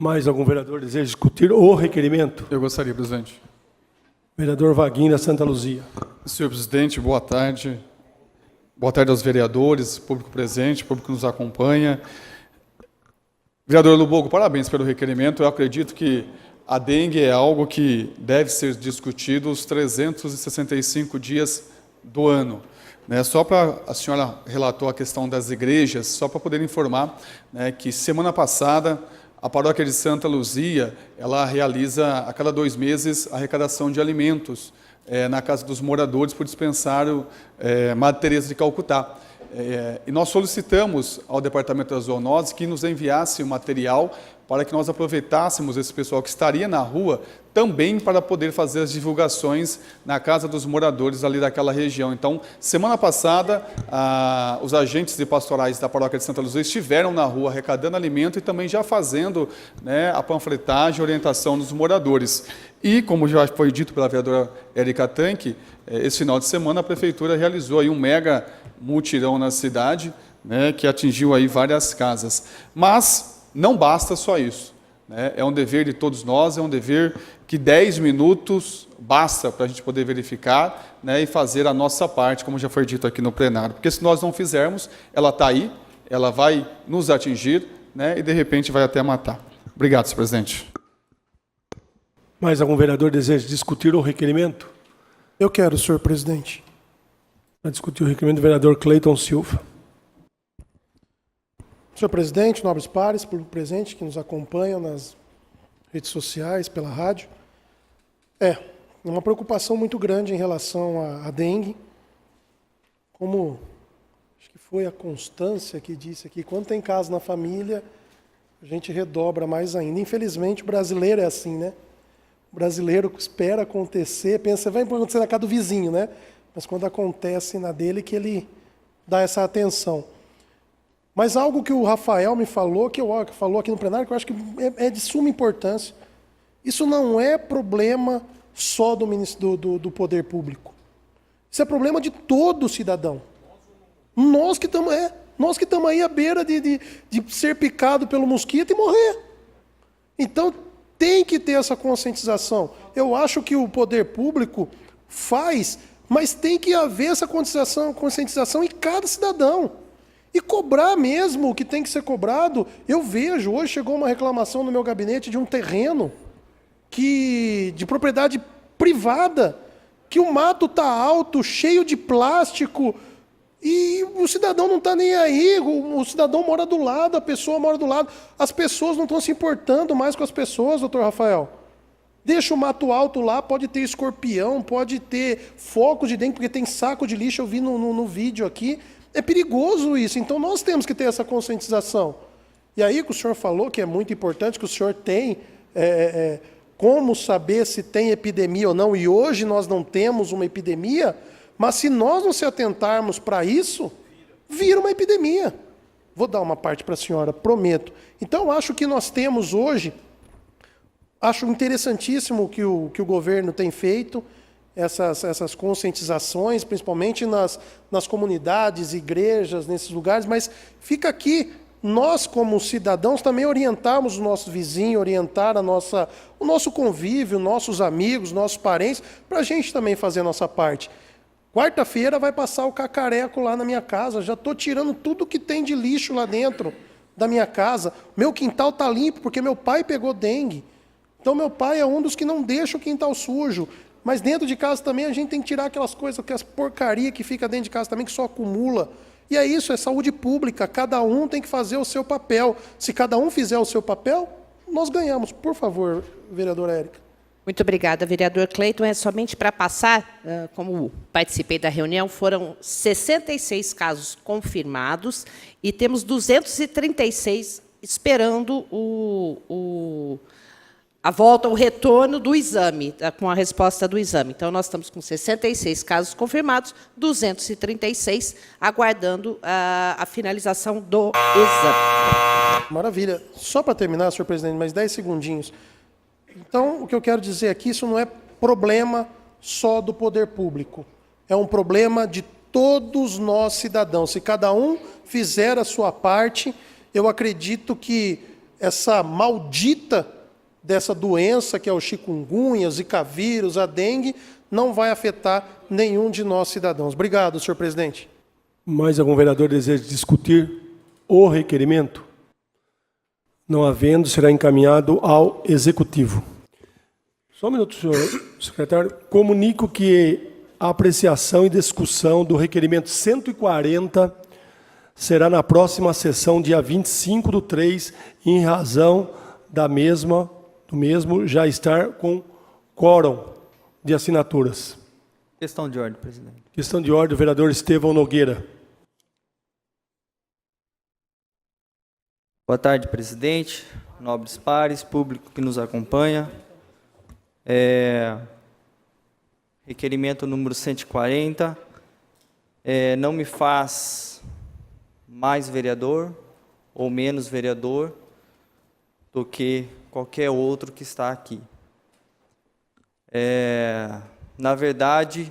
Mais algum vereador deseja discutir o requerimento? Eu gostaria, presidente. Vereador Vaguinho, da Santa Luzia. Senhor presidente, boa tarde. Boa tarde aos vereadores, público presente, público que nos acompanha. Vereador Lubogo, parabéns pelo requerimento. Eu acredito que a dengue é algo que deve ser discutido os 365 dias do ano. Só para, a senhora relatou a questão das igrejas, só para poder informar que semana passada a paróquia de Santa Luzia, ela realiza a cada 2 meses a arrecadação de alimentos na casa dos moradores por dispensário Madre Teresa de Calcutá. E nós solicitamos ao Departamento das Zoonoses que nos enviasse o material para que nós aproveitássemos esse pessoal que estaria na rua também para poder fazer as divulgações na casa dos moradores ali daquela região. Então, semana passada, os agentes de pastorais da paróquia de Santa Luzia estiveram na rua arrecadando alimento e também já fazendo a panfletagem e orientação dos moradores. E, como já foi dito pela vereadora Érica Tanque, esse final de semana a prefeitura realizou aí um mega mutirão na cidade, que atingiu aí várias casas. Mas não basta só isso. É um dever de todos nós, é um dever que 10 minutos basta para a gente poder verificar e fazer a nossa parte, como já foi dito aqui no plenário. Porque se nós não fizermos, ela está aí, ela vai nos atingir e de repente vai até matar. Obrigado, senhor presidente. Mais algum vereador deseja discutir o requerimento? Eu quero, senhor presidente. Para discutir o requerimento do vereador Cleiton Silva. Senhor presidente, nobres pares, público presente que nos acompanha nas redes sociais, pela rádio. Uma preocupação muito grande em relação à dengue. Como acho que foi a Constância que disse aqui, quando tem caso na família, a gente redobra mais ainda. Infelizmente, o brasileiro é assim, né? O brasileiro espera acontecer, pensa, vai acontecer na casa do vizinho, né? Mas quando acontece na dele, que ele dá essa atenção. Mas algo que o Rafael me falou, que falou aqui no plenário, que eu acho que é de suma importância. Isso não é problema só do poder público. Isso é problema de todo cidadão. Nós que estamos aí à beira de ser picado pelo mosquito e morrer. Então, tem que ter essa conscientização. Eu acho que o poder público faz, mas tem que haver essa conscientização em cada cidadão. E cobrar mesmo o que tem que ser cobrado. Eu vejo, hoje chegou uma reclamação no meu gabinete de um terreno de propriedade privada, que o mato está alto, cheio de plástico, e o cidadão não está nem aí, o cidadão mora do lado, a pessoa mora do lado. As pessoas não estão se importando mais com as pessoas, doutor Rafael. Deixa o mato alto lá, pode ter escorpião, pode ter focos de dengue, porque tem saco de lixo, eu vi no vídeo aqui. É perigoso isso, então nós temos que ter essa conscientização. E aí que o senhor falou, que é muito importante, que o senhor tem como saber se tem epidemia ou não, e hoje nós não temos uma epidemia, mas se nós não se atentarmos para isso, vira uma epidemia. Vou dar uma parte para a senhora, prometo. Então, acho que nós temos hoje, acho interessantíssimo o que o governo tem feito, essas conscientizações, principalmente nas comunidades, igrejas, nesses lugares, mas fica aqui, nós como cidadãos também orientarmos o nosso vizinho, orientar o nosso convívio, nossos amigos, nossos parentes, para a gente também fazer a nossa parte. Quarta-feira vai passar o cacareco lá na minha casa, já estou tirando tudo que tem de lixo lá dentro da minha casa. Meu quintal está limpo porque meu pai pegou dengue. Então meu pai é um dos que não deixa o quintal sujo. Mas dentro de casa também a gente tem que tirar aquelas coisas, aquelas porcaria que fica dentro de casa também, que só acumula. E é isso, é saúde pública, cada um tem que fazer o seu papel. Se cada um fizer o seu papel, nós ganhamos. Por favor, vereadora Érica. Muito obrigada, vereador Cleiton. É somente para passar, como participei da reunião, foram 66 casos confirmados e temos 236 esperando a volta, o retorno do exame, com a resposta do exame. Então, nós estamos com 66 casos confirmados, 236 aguardando a finalização do exame. Maravilha. Só para terminar, senhor presidente, mais 10 segundinhos. Então, o que eu quero dizer aqui, isso não é problema só do poder público. É um problema de todos nós, cidadãos. Se cada um fizer a sua parte, eu acredito que essa maldita dessa doença, que é o chikungunya, o zika vírus, a dengue, não vai afetar nenhum de nós, cidadãos. Obrigado, senhor presidente. Mais algum vereador deseja discutir o requerimento? Não havendo, será encaminhado ao Executivo. Só um minuto, senhor secretário. Comunico que a apreciação e discussão do requerimento 140 será na próxima sessão, dia 25/3, em razão do mesmo já estar com quórum de assinaturas. Questão de ordem, presidente. Questão de ordem, o vereador Estevão Nogueira. Boa tarde, presidente, nobres pares, público que nos acompanha. Requerimento número 140. Não me faz mais vereador ou menos vereador do que qualquer outro que está aqui. Na verdade,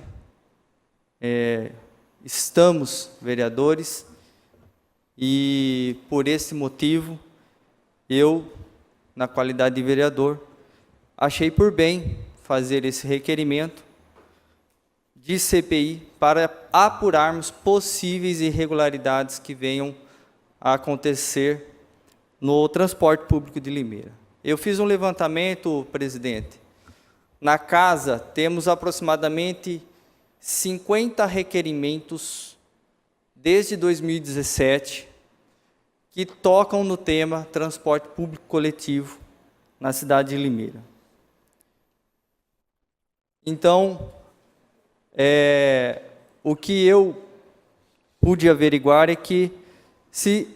estamos vereadores e, por esse motivo, eu, na qualidade de vereador, achei por bem fazer esse requerimento de CPI para apurarmos possíveis irregularidades que venham a acontecer no transporte público de Limeira. Eu fiz um levantamento, presidente. Na casa, temos aproximadamente 50 requerimentos desde 2017 que tocam no tema transporte público coletivo na cidade de Limeira. Então, o que eu pude averiguar é que se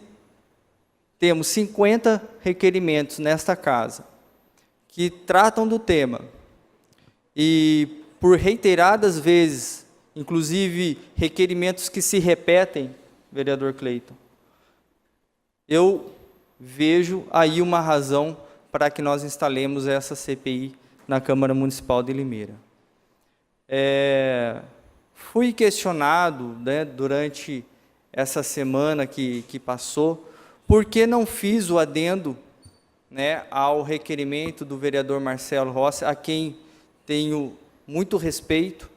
temos 50 requerimentos nesta casa que tratam do tema. E por reiteradas vezes, inclusive requerimentos que se repetem, vereador Cleiton, eu vejo aí uma razão para que nós instalemos essa CPI na Câmara Municipal de Limeira. Fui questionado, né, durante essa semana que passou, por que não fiz o adendo, né, ao requerimento do vereador Marcelo Rossi, a quem tenho muito respeito,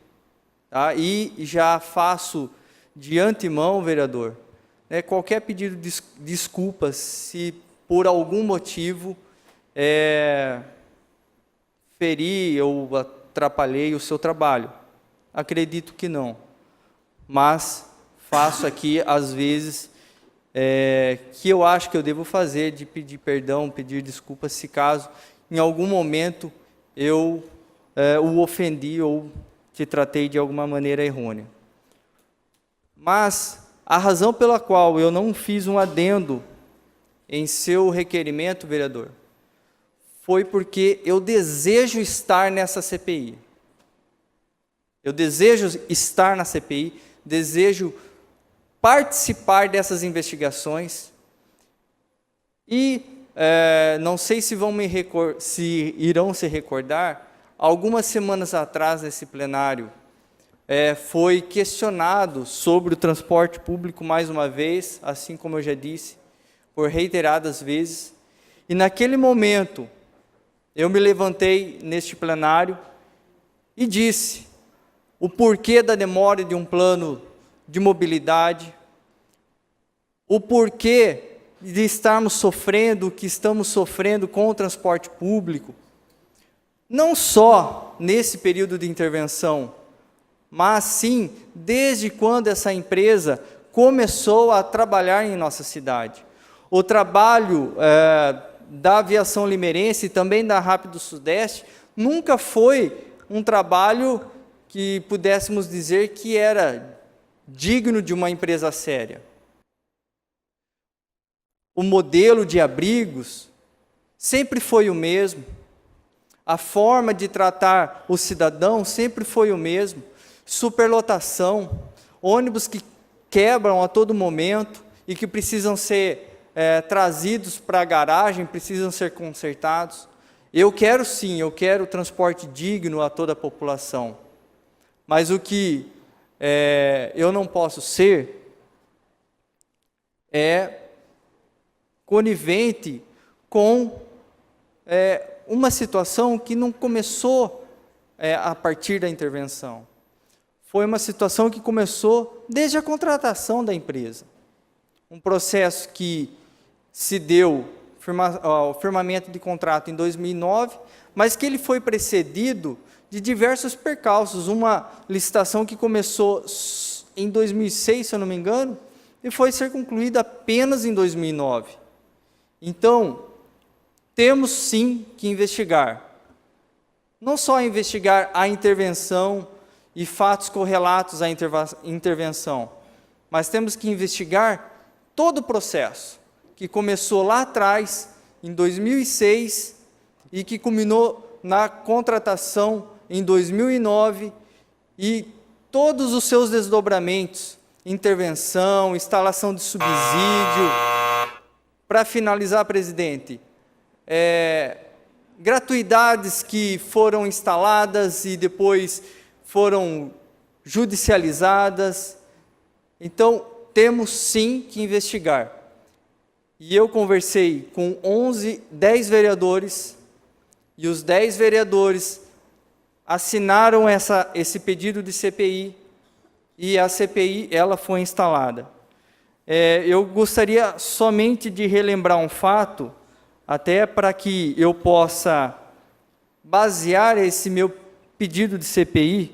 tá? E já faço de antemão, vereador, né, qualquer pedido de desculpas se por algum motivo feri ou atrapalhei o seu trabalho. Acredito que não, mas faço aqui, às vezes, que eu acho que eu devo fazer, de pedir perdão, pedir desculpas, se caso, em algum momento, eu o ofendi ou te tratei de alguma maneira errônea. Mas a razão pela qual eu não fiz um adendo em seu requerimento, vereador, foi porque eu desejo estar nessa CPI. Eu desejo estar na CPI, desejo participar dessas investigações e não sei se irão se recordar, algumas semanas atrás nesse plenário foi questionado sobre o transporte público mais uma vez, assim como eu já disse, por reiteradas vezes, e naquele momento eu me levantei neste plenário e disse o porquê da demora de um plano de mobilidade, o porquê de estarmos sofrendo o que estamos sofrendo com o transporte público, não só nesse período de intervenção, mas sim desde quando essa empresa começou a trabalhar em nossa cidade. O trabalho da aviação limeirense e também da Rápido Sudeste nunca foi um trabalho que pudéssemos dizer que era digno de uma empresa séria. O modelo de abrigos sempre foi o mesmo, a forma de tratar o cidadão sempre foi o mesmo, superlotação, ônibus que quebram a todo momento e que precisam ser trazidos para a garagem, precisam ser consertados. Eu quero sim, eu quero transporte digno a toda a população, mas o que eu não posso ser conivente com uma situação que não começou a partir da intervenção. Foi uma situação que começou desde a contratação da empresa. Um processo que se deu ao firmamento de contrato em 2009, mas que ele foi precedido de diversos percalços. Uma licitação que começou em 2006, se eu não me engano, e foi ser concluída apenas em 2009. Então, temos sim que investigar. Não só investigar a intervenção e fatos correlatos à intervenção, mas temos que investigar todo o processo, que começou lá atrás, em 2006, e que culminou na contratação em 2009, e todos os seus desdobramentos, intervenção, instalação de subsídio. Para finalizar, presidente, gratuidades que foram instaladas e depois foram judicializadas. Então, temos sim que investigar. E eu conversei com 10 vereadores, e os 10 vereadores assinaram esse pedido de CPI, e a CPI ela foi instalada. Eu gostaria somente de relembrar um fato, até para que eu possa basear esse meu pedido de CPI,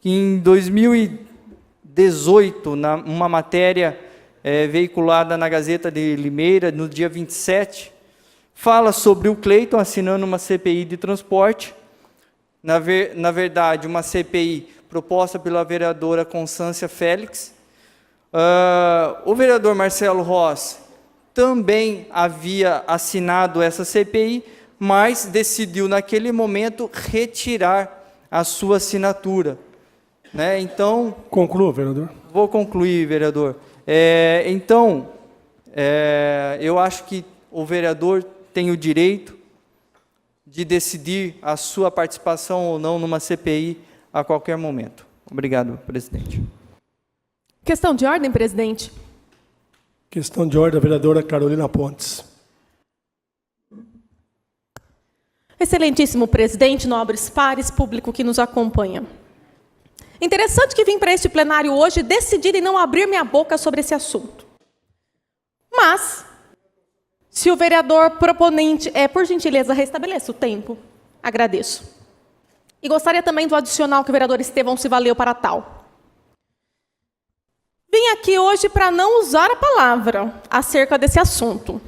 que em 2018, uma matéria veiculada na Gazeta de Limeira, no dia 27, fala sobre o Cleiton assinando uma CPI de transporte, na verdade, uma CPI proposta pela vereadora Constância Félix. O vereador Marcelo Rossi também havia assinado essa CPI, mas decidiu, naquele momento, retirar a sua assinatura. Né? Então... Conclua, vereador. Vou concluir, vereador. Eu acho que o vereador tem o direito de decidir a sua participação ou não numa CPI a qualquer momento. Obrigado, presidente. Questão de ordem, presidente. Questão de ordem, a vereadora Carolina Pontes. Excelentíssimo presidente, nobres pares, público que nos acompanha. Interessante que vim para este plenário hoje decidir em não abrir minha boca sobre esse assunto. Mas, se o vereador proponente, por gentileza, restabeleça o tempo, agradeço. E gostaria também do adicional que o vereador Estevão se valeu para tal. Vim aqui hoje para não usar a palavra acerca desse assunto.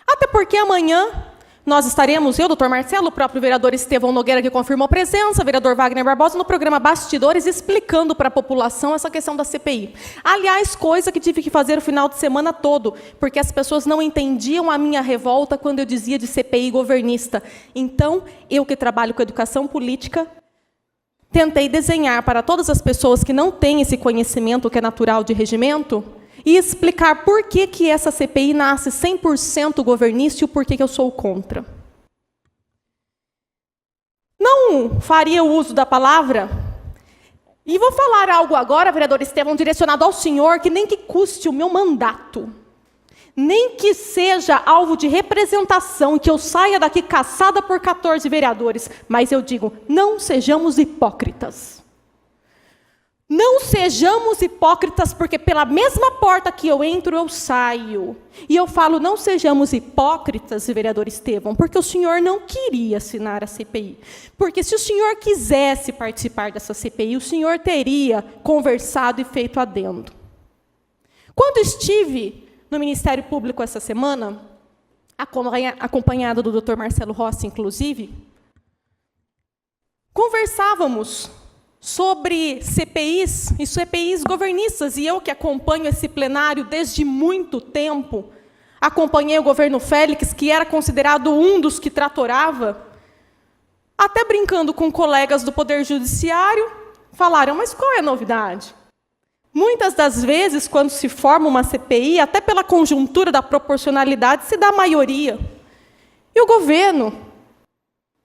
Até porque amanhã nós estaremos, eu, doutor Marcelo, o próprio vereador Estevão Nogueira, que confirmou presença, vereador Wagner Barbosa, no programa Bastidores, explicando para a população essa questão da CPI. Aliás, coisa que tive que fazer o final de semana todo, porque as pessoas não entendiam a minha revolta quando eu dizia de CPI governista. Então, eu que trabalho com educação política, tentei desenhar para todas as pessoas que não têm esse conhecimento que é natural de regimento e explicar por que essa CPI nasce 100% governista e o porquê que eu sou contra. Não faria o uso da palavra, e vou falar algo agora, vereador Estevão, direcionado ao senhor, que nem que custe o meu mandato, nem que seja alvo de representação, que eu saia daqui caçada por 14 vereadores, mas eu digo, não sejamos hipócritas. Não sejamos hipócritas, porque pela mesma porta que eu entro, eu saio. E eu falo, não sejamos hipócritas, vereador Estevão, porque o senhor não queria assinar a CPI. Porque se o senhor quisesse participar dessa CPI, o senhor teria conversado e feito adendo. Quando estive no Ministério Público essa semana, acompanhado do doutor Marcelo Rossi, inclusive, conversávamos sobre CPIs e CPIs governistas, e eu que acompanho esse plenário desde muito tempo, acompanhei o governo Félix, que era considerado um dos que tratorava, até brincando com colegas do Poder Judiciário, falaram, mas qual é a novidade? Muitas das vezes, quando se forma uma CPI, até pela conjuntura da proporcionalidade, se dá a maioria. E o governo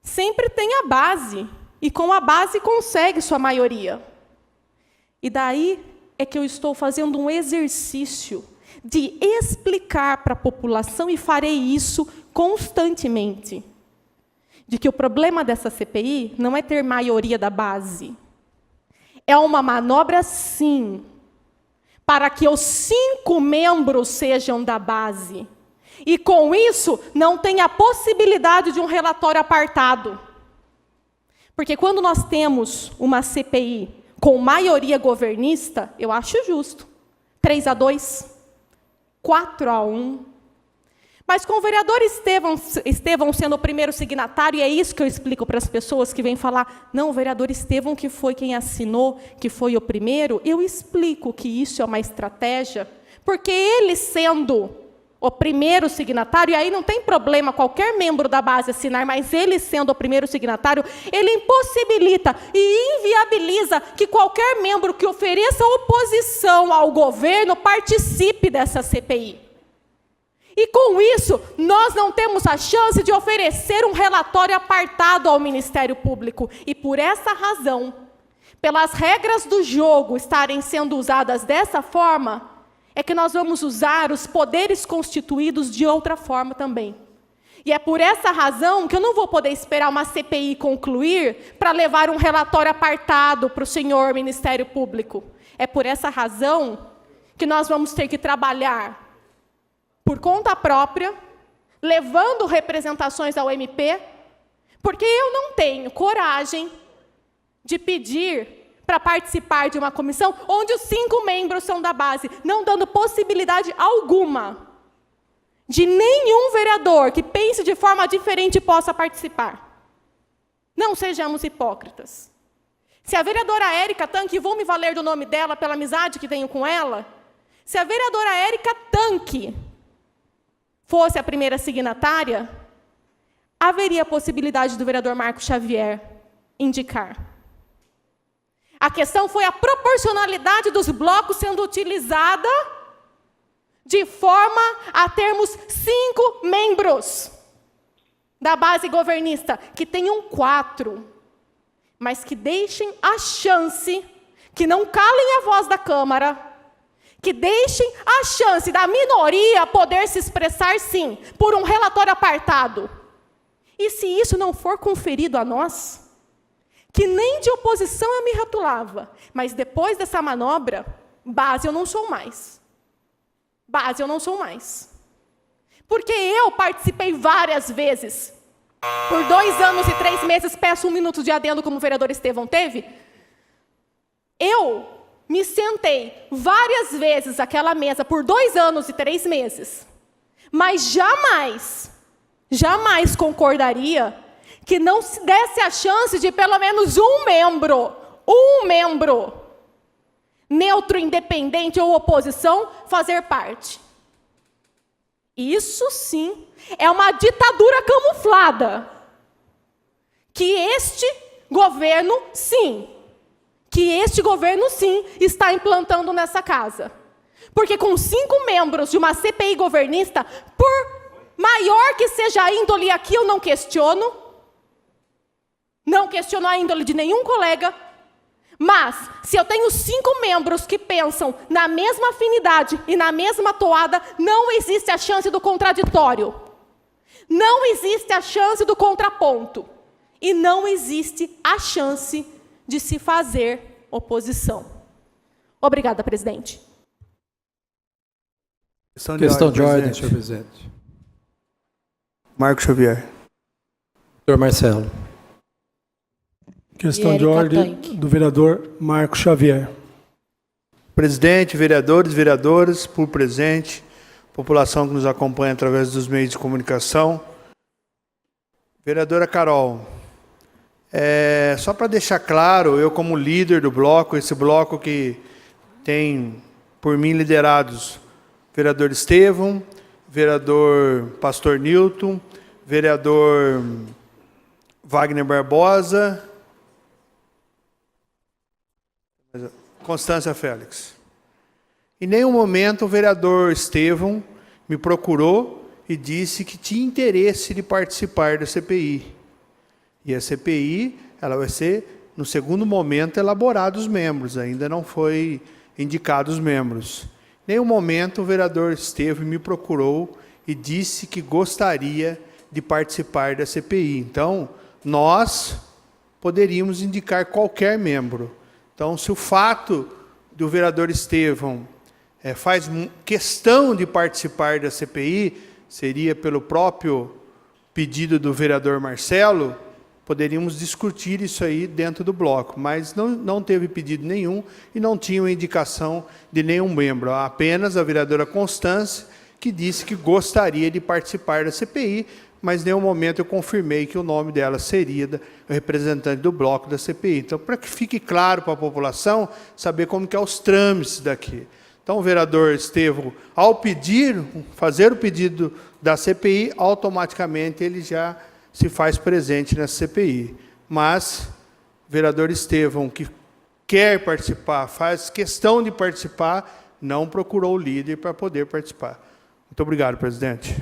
sempre tem a base, e com a base consegue sua maioria. E daí é que eu estou fazendo um exercício de explicar para a população, e farei isso constantemente, de que o problema dessa CPI não é ter maioria da base. É uma manobra, sim, para que os 5 membros sejam da base. E, com isso, não tem a possibilidade de um relatório apartado. Porque quando nós temos uma CPI com maioria governista, eu acho justo. 3-2, 4-1. Mas com o vereador Estevão sendo o primeiro signatário, e é isso que eu explico para as pessoas que vêm falar, não, o vereador Estevão que foi quem assinou, que foi o primeiro, eu explico que isso é uma estratégia, porque ele sendo o primeiro signatário, e aí não tem problema qualquer membro da base assinar, mas ele sendo o primeiro signatário, ele impossibilita e inviabiliza que qualquer membro que ofereça oposição ao governo participe dessa CPI. E com isso, nós não temos a chance de oferecer um relatório apartado ao Ministério Público. E por essa razão, pelas regras do jogo estarem sendo usadas dessa forma, é que nós vamos usar os poderes constituídos de outra forma também. E é por essa razão que eu não vou poder esperar uma CPI concluir para levar um relatório apartado para o senhor Ministério Público. É por essa razão que nós vamos ter que trabalhar por conta própria, levando representações ao MP, porque eu não tenho coragem de pedir para participar de uma comissão onde os 5 membros são da base, não dando possibilidade alguma de nenhum vereador que pense de forma diferente possa participar. Não sejamos hipócritas. Se a vereadora Érica Tanque, vou me valer do nome dela pela amizade que tenho com ela, se a vereadora Érica Tanque fosse a primeira signatária, haveria a possibilidade do vereador Marco Xavier indicar. A questão foi a proporcionalidade dos blocos sendo utilizada de forma a termos 5 membros da base governista, que tenham 4, mas que deixem a chance, que não calem a voz da Câmara, que deixem a chance da minoria poder se expressar, sim, por um relatório apartado. E se isso não for conferido a nós, que nem de oposição eu me rotulava, mas depois dessa manobra, base eu não sou mais. Base eu não sou mais. Porque eu participei várias vezes. Por 2 anos e 3 meses, peço 1 minuto de adendo, como o vereador Estevão teve. Eu me sentei várias vezes àquela mesa por 2 anos e 3 meses. Mas jamais concordaria que não se desse a chance de pelo menos um membro, neutro, independente ou oposição, fazer parte. Isso sim é uma ditadura camuflada, que este governo sim está implantando nessa casa. Porque com 5 membros de uma CPI governista, por maior que seja a índole, aqui eu não questiono a índole de nenhum colega, mas se eu tenho 5 membros que pensam na mesma afinidade e na mesma toada, não existe a chance do contraditório, não existe a chance do contraponto, e não existe a chance de se fazer oposição. Obrigada, presidente. Questão de ordem, senhor presidente. Marco Xavier. Senhor Marcelo. Questão de ordem do vereador Marco Xavier. Presidente, vereadores, vereadoras, por presente, população que nos acompanha através dos meios de comunicação. Vereadora Carol, só para deixar claro, eu como líder do bloco, esse bloco que tem, por mim, liderados vereador Estevão, vereador Pastor Nilton, vereador Wagner Barbosa, Constância Félix. Em nenhum momento o vereador Estevão me procurou e disse que tinha interesse de participar da CPI. E a CPI, ela vai ser, no segundo momento, elaborada os membros, ainda não foi indicado os membros. Em nenhum momento o vereador Estevão me procurou e disse que gostaria de participar da CPI. Então, nós poderíamos indicar qualquer membro. Então, se o fato do vereador Estevão faz questão de participar da CPI, seria pelo próprio pedido do vereador Marcelo, poderíamos discutir isso aí dentro do bloco, mas não teve pedido nenhum e não tinha uma indicação de nenhum membro, apenas a vereadora Constância, que disse que gostaria de participar da CPI, mas em nenhum momento eu confirmei que o nome dela seria o representante do bloco da CPI. Então, para que fique claro para a população, saber como que é os trâmites daqui. Então, o vereador Estevão, ao fazer o pedido da CPI, automaticamente ele já se faz presente nessa CPI. Mas, o vereador Estevão, que quer participar, faz questão de participar, não procurou o líder para poder participar. Muito obrigado, presidente.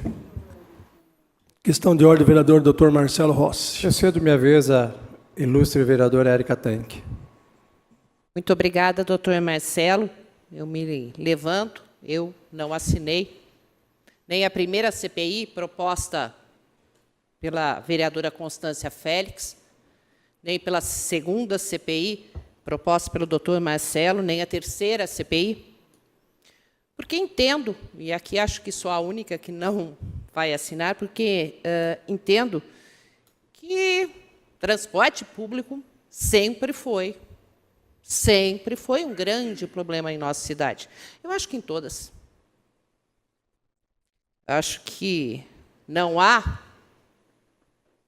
Questão de ordem, vereador Dr. Marcelo Rossi. Eu cedo minha vez a ilustre vereadora Érica Tanque. Muito obrigada, doutor Marcelo. Eu me levanto, eu não assinei nem a primeira CPI proposta pela vereadora Constância Félix, nem pela segunda CPI proposta pelo doutor Marcelo, nem a terceira CPI, porque entendo, e aqui acho que sou a única que não vai assinar, porque entendo que transporte público sempre foi um grande problema em nossa cidade. Eu acho que em todas. Acho que não há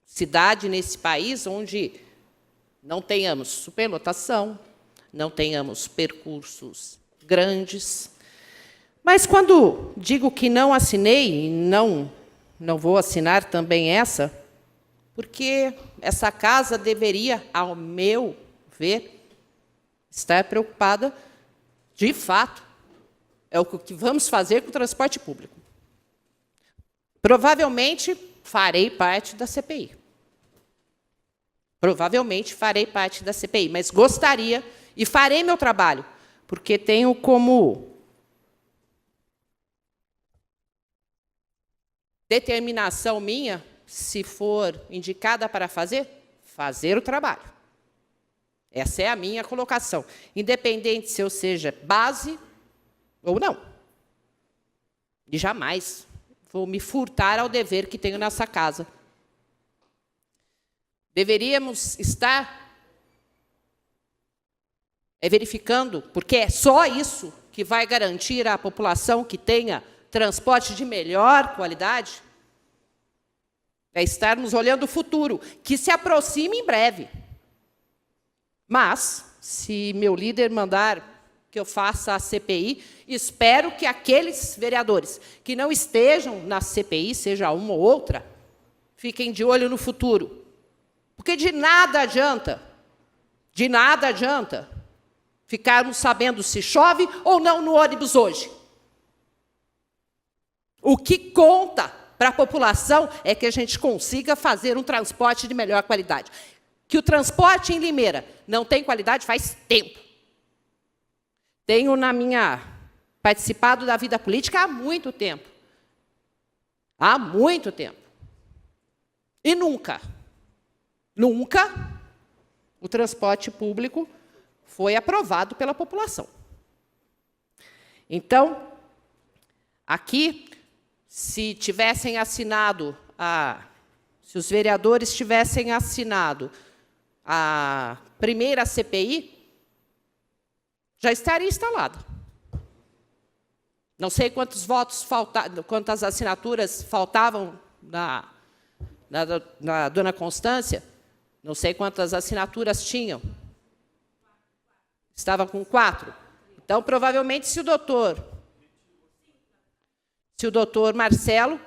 cidade nesse país onde não tenhamos superlotação, não tenhamos percursos grandes, Mas quando digo que não assinei, e não vou assinar também essa, porque essa casa deveria, ao meu ver, estar preocupada, de fato, é o que vamos fazer com o transporte público. Provavelmente farei parte da CPI. Provavelmente farei parte da CPI, mas gostaria, e farei meu trabalho, porque tenho como determinação minha, se for indicada para fazer o trabalho. Essa é a minha colocação, independente se eu seja base ou não. E jamais vou me furtar ao dever que tenho nessa casa. Deveríamos estar verificando, porque é só isso que vai garantir à população que tenha transporte de melhor qualidade, é estarmos olhando o futuro, que se aproxima em breve. Mas, se meu líder mandar que eu faça a CPI, espero que aqueles vereadores que não estejam na CPI, seja uma ou outra, fiquem de olho no futuro. Porque de nada adianta ficarmos sabendo se chove ou não no ônibus hoje. O que conta para a população é que a gente consiga fazer um transporte de melhor qualidade. Que o transporte em Limeira não tem qualidade faz tempo. Tenho participado da vida política há muito tempo. Há muito tempo. E nunca o transporte público foi aprovado pela população. Então, aqui, se os vereadores tivessem assinado a primeira CPI, já estaria instalada. Não sei quantas assinaturas faltavam na dona Constância, não sei quantas assinaturas tinham. Estava com 4. Então, provavelmente, se o doutor Marcelo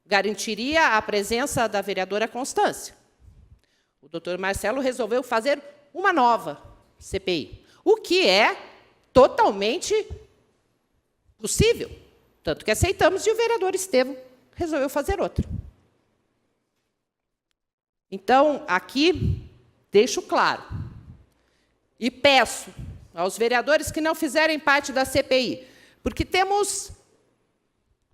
garantiria a presença da vereadora Constância. O doutor Marcelo resolveu fazer uma nova CPI, o que é totalmente possível, tanto que aceitamos, e o vereador Estevão resolveu fazer outra. Então, aqui, deixo claro, e peço aos vereadores que não fizerem parte da CPI, porque temos,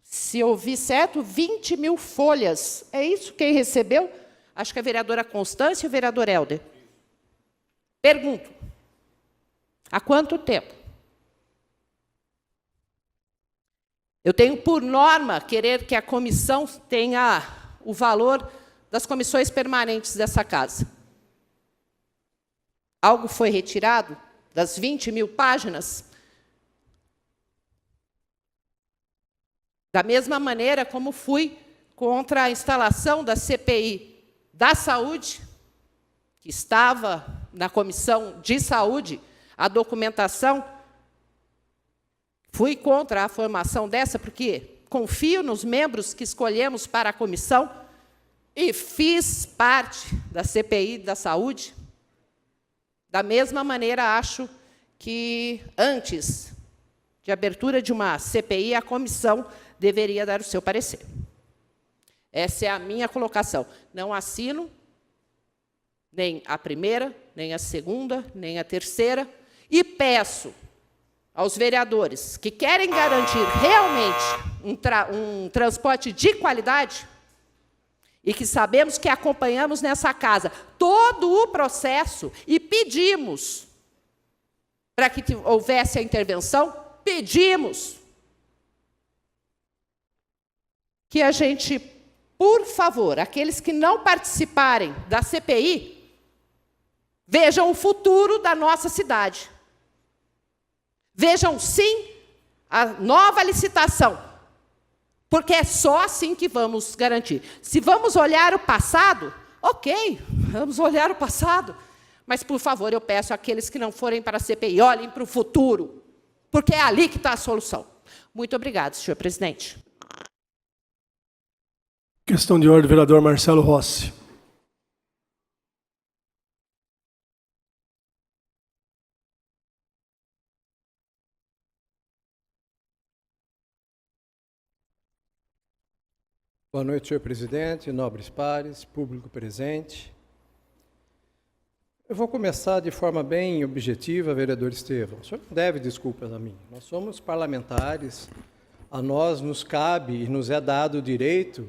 se eu ouvi certo, 20 mil folhas. É isso quem recebeu? Acho que a vereadora Constância e o vereador Helder. Pergunto, há quanto tempo? Eu tenho por norma querer que a comissão tenha o valor das comissões permanentes dessa casa. Algo foi retirado das 20 mil páginas? Da mesma maneira como fui contra a instalação da CPI da Saúde, que estava na Comissão de Saúde, a documentação, fui contra a formação dessa, porque confio nos membros que escolhemos para a comissão e fiz parte da CPI da Saúde. Da mesma maneira, acho que, antes de abertura de uma CPI, a comissão deveria dar o seu parecer. Essa é a minha colocação. Não assino nem a primeira, nem a segunda, nem a terceira, e peço aos vereadores que querem garantir realmente um transporte de qualidade, e que sabemos que acompanhamos nessa casa todo o processo e pedimos para que houvesse a intervenção, pedimos que a gente, por favor, aqueles que não participarem da CPI, vejam o futuro da nossa cidade. Vejam, sim, a nova licitação, porque é só assim que vamos garantir. Se vamos olhar o passado, ok, vamos olhar o passado, mas, por favor, eu peço àqueles que não forem para a CPI, olhem para o futuro, porque é ali que está a solução. Muito obrigada, senhor presidente. Questão de ordem, vereador Marcelo Rossi. Boa noite, senhor presidente, nobres pares, público presente. Eu vou começar de forma bem objetiva, vereador Estevão. O senhor não deve desculpas a mim. Nós somos parlamentares, a nós nos cabe e nos é dado o direito,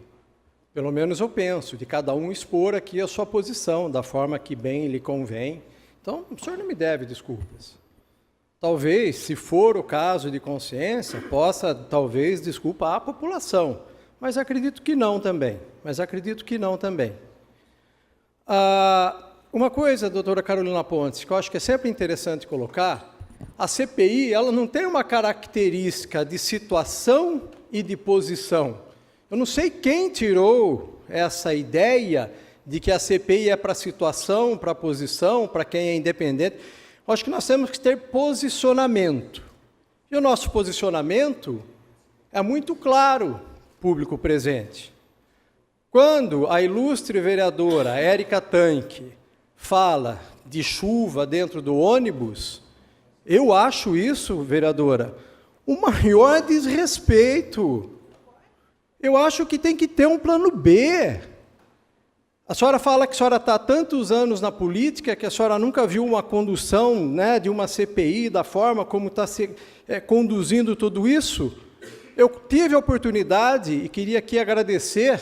pelo menos eu penso, de cada um expor aqui a sua posição, da forma que bem lhe convém. Então, o senhor não me deve desculpas. Talvez, se for o caso de consciência, possa, talvez, desculpar a população. Mas acredito que não também. Uma coisa, doutora Carolina Pontes, que eu acho que é sempre interessante colocar, a CPI ela não tem uma característica de situação e de posição. Eu não sei quem tirou essa ideia de que a CPI é para situação, para posição, para quem é independente. Eu acho que nós temos que ter posicionamento. E o nosso posicionamento é muito claro, público presente. Quando a ilustre vereadora Érica Tanque fala de chuva dentro do ônibus, eu acho isso, vereadora, o maior desrespeito. Eu acho que tem que ter um plano B. A senhora fala que a senhora está há tantos anos na política, que a senhora nunca viu uma condução, né, de uma CPI, da forma como está conduzindo tudo isso. Eu tive a oportunidade, e queria aqui agradecer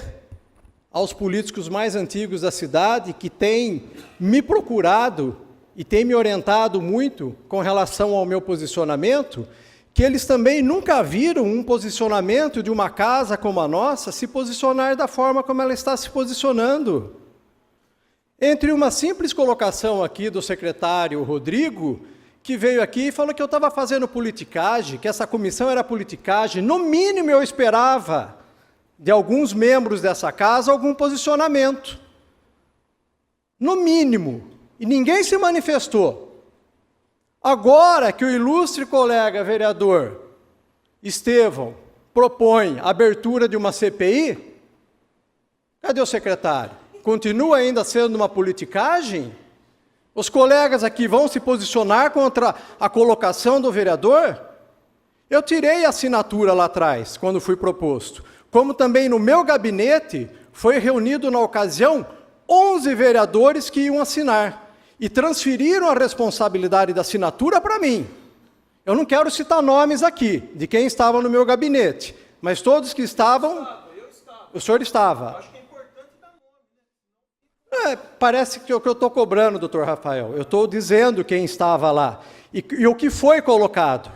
aos políticos mais antigos da cidade, que têm me procurado e têm me orientado muito com relação ao meu posicionamento, que eles também nunca viram um posicionamento de uma casa como a nossa se posicionar da forma como ela está se posicionando. Entre uma simples colocação aqui do secretário Rodrigo, que veio aqui e falou que eu estava fazendo politicagem, que essa comissão era politicagem, no mínimo eu esperava de alguns membros dessa casa algum posicionamento. No mínimo. E ninguém se manifestou. Agora que o ilustre colega vereador Estevão propõe a abertura de uma CPI, cadê o secretário? Continua ainda sendo uma politicagem? Os colegas aqui vão se posicionar contra a colocação do vereador? Eu tirei a assinatura lá atrás, quando fui proposto. Como também no meu gabinete foi reunido na ocasião 11 vereadores que iam assinar. E transferiram a responsabilidade da assinatura para mim. Eu não quero citar nomes aqui, de quem estava no meu gabinete, mas todos que estavam... Eu estava. O senhor estava. Acho que é importante dar nome. Parece que eu estou cobrando, doutor Rafael. Eu estou dizendo quem estava lá. E o que foi colocado.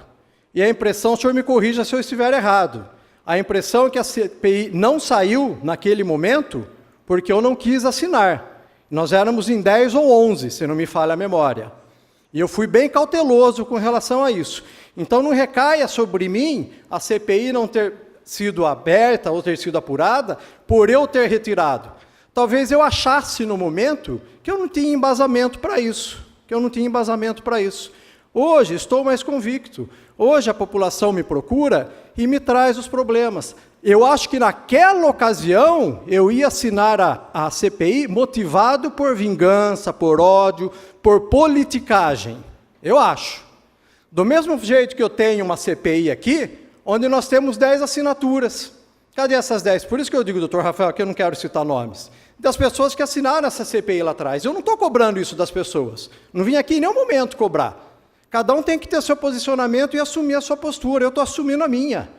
E a impressão, o senhor me corrija se eu estiver errado, a impressão é que a CPI não saiu naquele momento porque eu não quis assinar. Nós éramos em 10 ou 11, se não me falha a memória. E eu fui bem cauteloso com relação a isso. Então não recaia sobre mim a CPI não ter sido aberta ou ter sido apurada por eu ter retirado. Talvez eu achasse no momento que eu não tinha embasamento para isso. Hoje estou mais convicto. Hoje a população me procura e me traz os problemas. Eu acho que naquela ocasião eu ia assinar a CPI motivado por vingança, por ódio, por politicagem. Eu acho. Do mesmo jeito que eu tenho uma CPI aqui, onde nós temos 10 assinaturas. Cadê essas 10? Por isso que eu digo, doutor Rafael, que eu não quero citar nomes. Das pessoas que assinaram essa CPI lá atrás. Eu não estou cobrando isso das pessoas. Não vim aqui em nenhum momento cobrar. Cada um tem que ter seu posicionamento e assumir a sua postura. Eu estou assumindo a minha.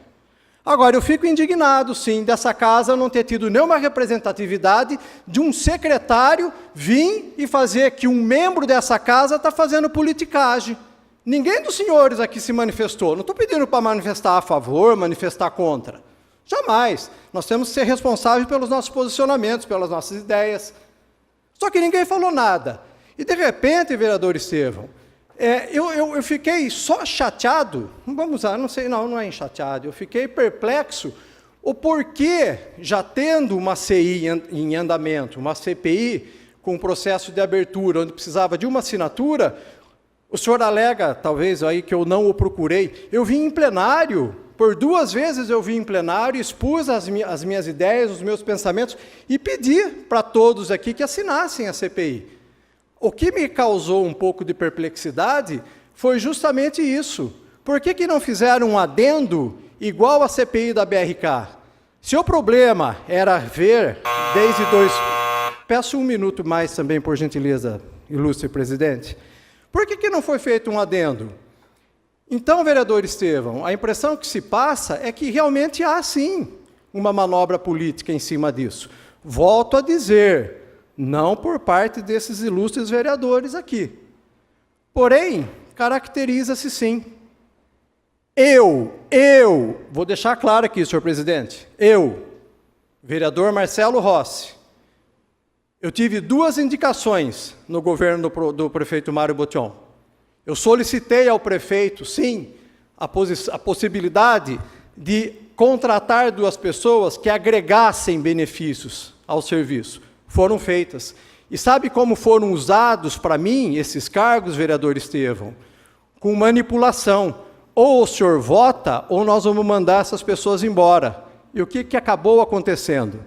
Agora, eu fico indignado, sim, dessa casa não ter tido nenhuma representatividade de um secretário vir e fazer que um membro dessa casa está fazendo politicagem. Ninguém dos senhores aqui se manifestou. Não estou pedindo para manifestar a favor, manifestar contra. Jamais. Nós temos que ser responsáveis pelos nossos posicionamentos, pelas nossas ideias. Só que ninguém falou nada. E, de repente, vereador Estevão, eu fiquei só chateado, vamos lá, não é chateado, eu fiquei perplexo, o porquê, já tendo uma CI em andamento, uma CPI com processo de abertura, onde precisava de uma assinatura, o senhor alega, talvez aí que eu não o procurei, eu vim em plenário Por 2 vezes eu vim em plenário, expus as minhas ideias, os meus pensamentos, e pedi para todos aqui que assinassem a CPI. O que me causou um pouco de perplexidade foi justamente isso. Por que não fizeram um adendo igual a CPI da BRK? Se o problema era ver desde Peço 1 minuto mais também, por gentileza, ilustre presidente. Por que não foi feito um adendo? Então, vereador Estevão, a impressão que se passa é que realmente há, sim, uma manobra política em cima disso. Volto a dizer, não por parte desses ilustres vereadores aqui. Porém, caracteriza-se sim. Vou deixar claro aqui, senhor presidente, vereador Marcelo Rossi, eu tive 2 indicações no governo do prefeito Mário Botion. Eu solicitei ao prefeito, sim, a possibilidade de contratar 2 pessoas que agregassem benefícios ao serviço. Foram feitas. E sabe como foram usados para mim esses cargos, vereador Estevão? Com manipulação. Ou o senhor vota, ou nós vamos mandar essas pessoas embora. E o que acabou acontecendo?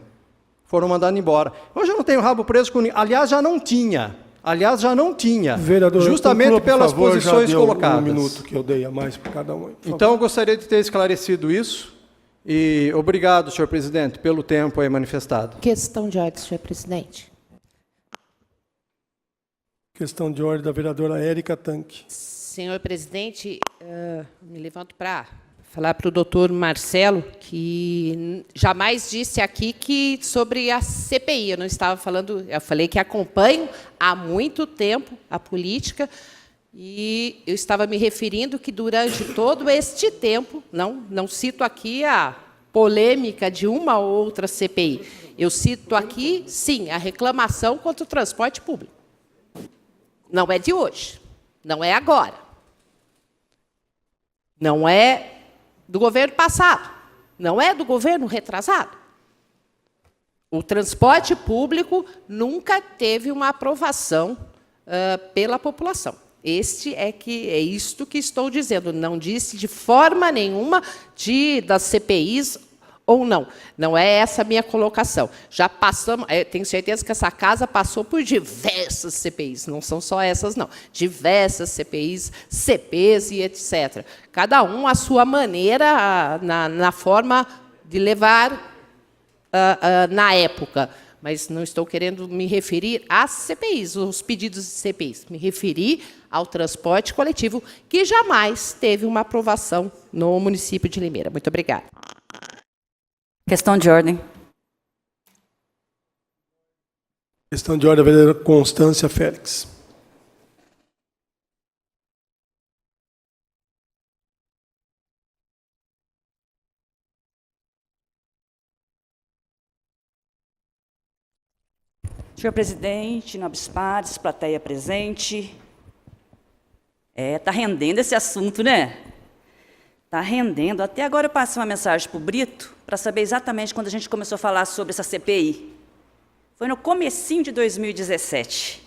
Foram mandados embora. Hoje eu não tenho rabo preso com ninguém. Aliás, já não tinha. Vereador, justamente conclua, pelas favor, posições já deu colocadas. 1 minuto que eu dei a mais para cada um. Então, eu gostaria de ter esclarecido isso. E obrigado, senhor presidente, pelo tempo aí manifestado. Questão de ordem, senhor presidente. Questão de ordem da vereadora Érica Tanque. Senhor presidente, me levanto para falar para o doutor Marcelo que jamais disse aqui que sobre a CPI, eu não estava falando, eu falei que acompanho há muito tempo a política e eu estava me referindo que durante todo este tempo, não cito aqui a polêmica de uma ou outra CPI, eu cito aqui, sim, a reclamação contra o transporte público. Não é de hoje, não é agora. Não é do governo passado, não é do governo retrasado. O transporte público nunca teve uma aprovação pela população. É isto que estou dizendo. Não disse de forma nenhuma das CPIs ou não. Não é essa a minha colocação. Já passamos, tenho certeza que essa casa passou por diversas CPIs, não são só essas, não. Diversas CPIs, CPs e etc. Cada um à sua maneira, na forma de levar na época. Mas não estou querendo me referir às CPIs, os pedidos de CPIs. Me referi ao transporte coletivo, que jamais teve uma aprovação no município de Limeira. Muito obrigada. Questão de ordem. Questão de ordem da vereadora Constância Félix. Senhor presidente, nobres pares, plateia presente. Está rendendo esse assunto, né? Está rendendo. Até agora eu passei uma mensagem para o Brito para saber exatamente quando a gente começou a falar sobre essa CPI. Foi no comecinho de 2017.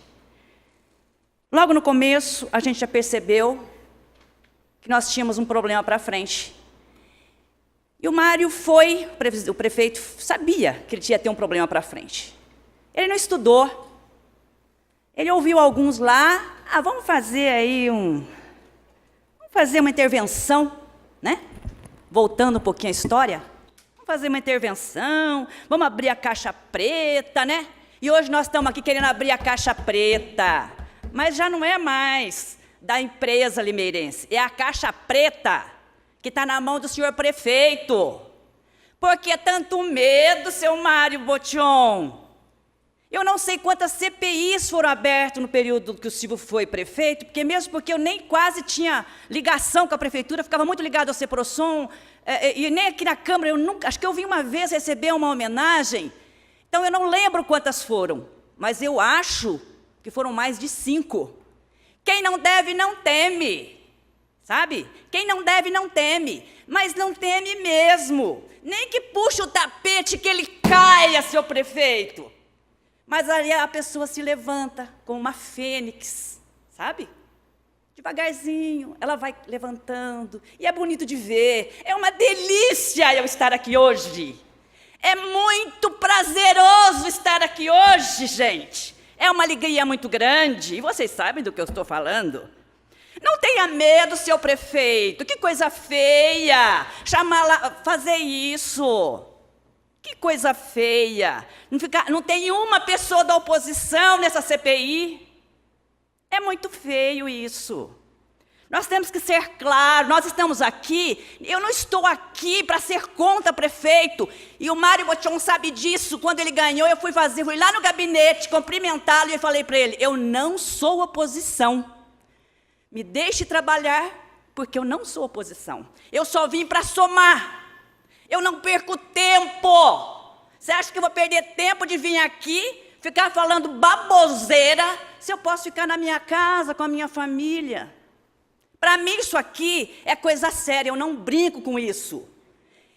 Logo no começo, a gente já percebeu que nós tínhamos um problema para frente. E o Mário o prefeito sabia que ele tinha ter um problema para frente. Ele não estudou. Ele ouviu alguns lá, vamos fazer aí vamos fazer uma intervenção, né? Voltando um pouquinho à história, vamos fazer uma intervenção, vamos abrir a caixa preta, né? E hoje nós estamos aqui querendo abrir a caixa preta, mas já não é mais da empresa limeirense, é a caixa preta que está na mão do senhor prefeito. Por que tanto medo, seu Mário Botion? Eu não sei quantas CPIs foram abertas no período que o Silvio foi prefeito, porque eu nem quase tinha ligação com a prefeitura, ficava muito ligado ao CEPROSOM, e nem aqui na Câmara, acho que eu vim uma vez receber uma homenagem, então eu não lembro quantas foram, mas eu acho que foram mais de 5. Quem não deve, não teme, sabe? Quem não deve, não teme, mas não teme mesmo, nem que puxe o tapete que ele caia, seu prefeito. Mas ali a pessoa se levanta como uma fênix, sabe? Devagarzinho, ela vai levantando. E é bonito de ver. É uma delícia eu estar aqui hoje. É muito prazeroso estar aqui hoje, gente. É uma alegria muito grande. E vocês sabem do que eu estou falando. Não tenha medo, seu prefeito. Que coisa feia. Chamar lá, fazer isso. Que coisa feia. Não tem uma pessoa da oposição nessa CPI. É muito feio isso. Nós temos que ser claros, nós estamos aqui, eu não estou aqui para ser contra prefeito, e o Mário Botion sabe disso. Quando ele ganhou, eu fui lá no gabinete, cumprimentá-lo, e eu falei para ele, eu não sou oposição, me deixe trabalhar, porque eu não sou oposição, eu só vim para somar, eu não perco tempo. Você acha que eu vou perder tempo de vir aqui, ficar falando baboseira, se eu posso ficar na minha casa, com a minha família? Para mim, isso aqui é coisa séria, eu não brinco com isso.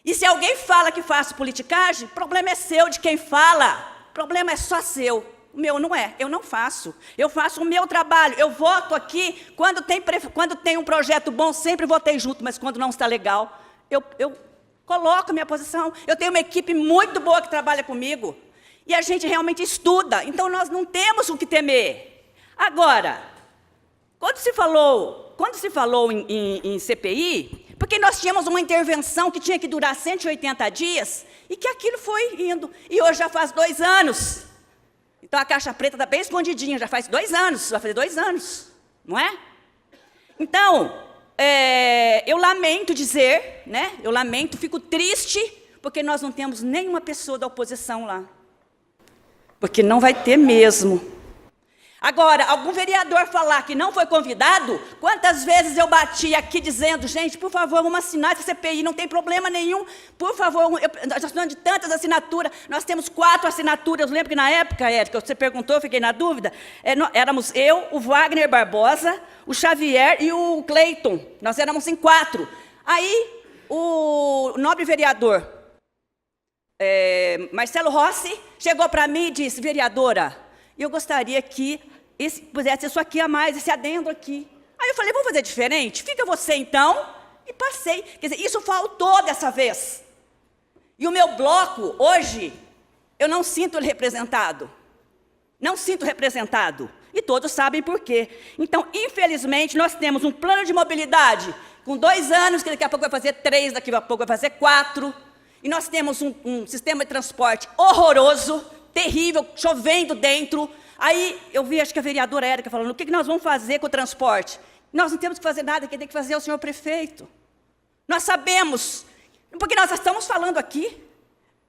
E se alguém fala que faço politicagem, o problema é seu, de quem fala. O problema é só seu. O meu não é, eu não faço. Eu faço o meu trabalho, eu voto aqui, quando tem um projeto bom, sempre votei junto, mas quando não está legal, eu coloco a minha posição. Eu tenho uma equipe muito boa que trabalha comigo. E a gente realmente estuda, então nós não temos o que temer. Agora, quando se falou em CPI, porque nós tínhamos uma intervenção que tinha que durar 180 dias, e que aquilo foi indo, e hoje já faz 2 anos. Então a caixa preta está bem escondidinha, já faz 2 anos, vai fazer 2 anos, não é? Então, eu lamento dizer, né? Eu lamento, fico triste, porque nós não temos nenhuma pessoa da oposição lá. Porque não vai ter mesmo. Agora, algum vereador falar que não foi convidado, quantas vezes eu bati aqui dizendo, gente, por favor, vamos assinar essa CPI, não tem problema nenhum, por favor, nós estamos falando de tantas assinaturas, nós temos 4 assinaturas, eu lembro que na época, Érica, você perguntou, eu fiquei na dúvida, éramos eu, o Wagner Barbosa, o Xavier e o Cleiton, nós éramos em 4. Aí, o nobre vereador, Marcelo Rossi, chegou para mim e disse, vereadora, eu gostaria que pusesse isso aqui a mais, esse adendo aqui. Aí eu falei, vamos fazer diferente? Fica você então, e passei. Quer dizer, isso faltou dessa vez. E o meu bloco, hoje, eu não sinto ele representado. Não sinto representado. E todos sabem por quê. Então, infelizmente, nós temos um plano de mobilidade com 2 anos, que daqui a pouco vai fazer 3, daqui a pouco vai fazer 4. E nós temos um sistema de transporte horroroso, terrível, chovendo dentro. Aí eu vi, acho que a vereadora Érica falando, o que nós vamos fazer com o transporte? Nós não temos que fazer nada, quem tem que fazer é o senhor prefeito. Nós sabemos, porque nós estamos falando aqui,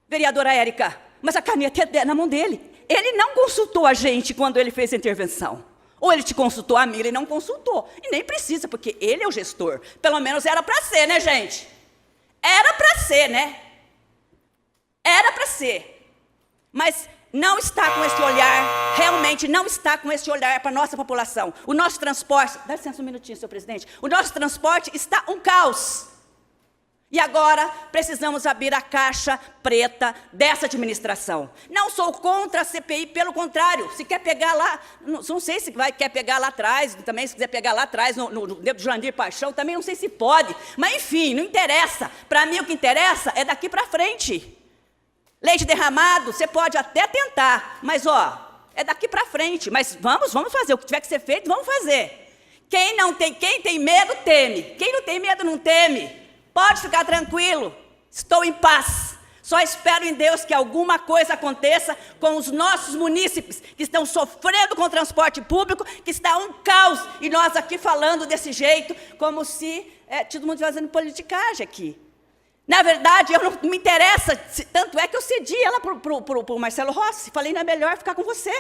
vereadora Érica, mas a caneta é na mão dele. Ele não consultou a gente quando ele fez a intervenção. Ou ele te consultou, a mim, ele não consultou. E nem precisa, porque ele é o gestor. Pelo menos era para ser, né, gente? Era para ser, né? Era para ser. Mas não está com esse olhar, realmente não está com esse olhar para a nossa população. O nosso transporte, dá licença um minutinho, senhor presidente, o nosso transporte está um caos. E agora precisamos abrir a caixa preta dessa administração. Não sou contra a CPI, pelo contrário, se quer pegar lá, não sei se quer pegar lá atrás, também se quiser pegar lá atrás, no do Jandir Paixão, também não sei se pode, mas enfim, não interessa. Para mim o que interessa é daqui para frente. Leite derramado, você pode até tentar, mas, é daqui para frente. Mas vamos fazer, o que tiver que ser feito, vamos fazer. Quem tem medo, teme. Quem não tem medo, não teme. Pode ficar tranquilo, estou em paz. Só espero em Deus que alguma coisa aconteça com os nossos munícipes, que estão sofrendo com o transporte público, que está um caos, e nós aqui falando desse jeito, como se todo mundo fazendo politicagem aqui. Na verdade, eu não me interessa, tanto é que eu cedi ela para o Marcelo Rossi. Falei, não é melhor ficar com você,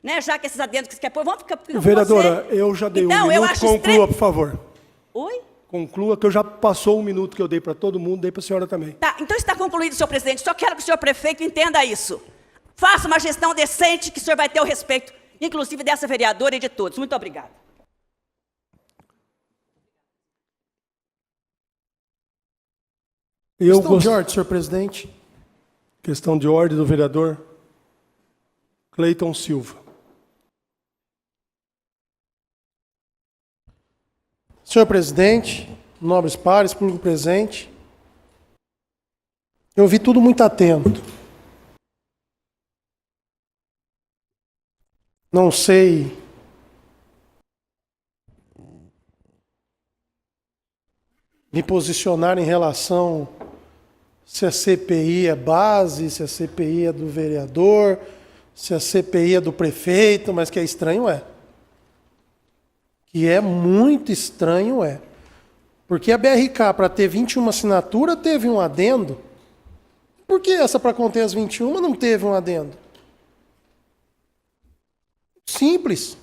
né? Já que esses adendos que você quer pôr, vamos ficar com você. Vereadora, eu já dei então, 1 minuto, conclua, por favor. Oi? Conclua, que eu já passou 1 minuto que eu dei para todo mundo, dei para a senhora também. Tá, então está concluído, senhor presidente. Só quero que o senhor prefeito entenda isso. Faça uma gestão decente, que o senhor vai ter o respeito, inclusive dessa vereadora e de todos. Muito obrigada. Questão de ordem, senhor presidente. Questão de ordem do vereador Cleiton Silva. Senhor presidente, nobres pares, público presente, eu ouvi tudo muito atento. Não sei me posicionar em relação se a CPI é base, se a CPI é do vereador, se a CPI é do prefeito, mas que é estranho é. Que é muito estranho é. Porque a BRK, para ter 21 assinaturas, teve um adendo. Por que essa, para conter as 21, não teve um adendo? Simples.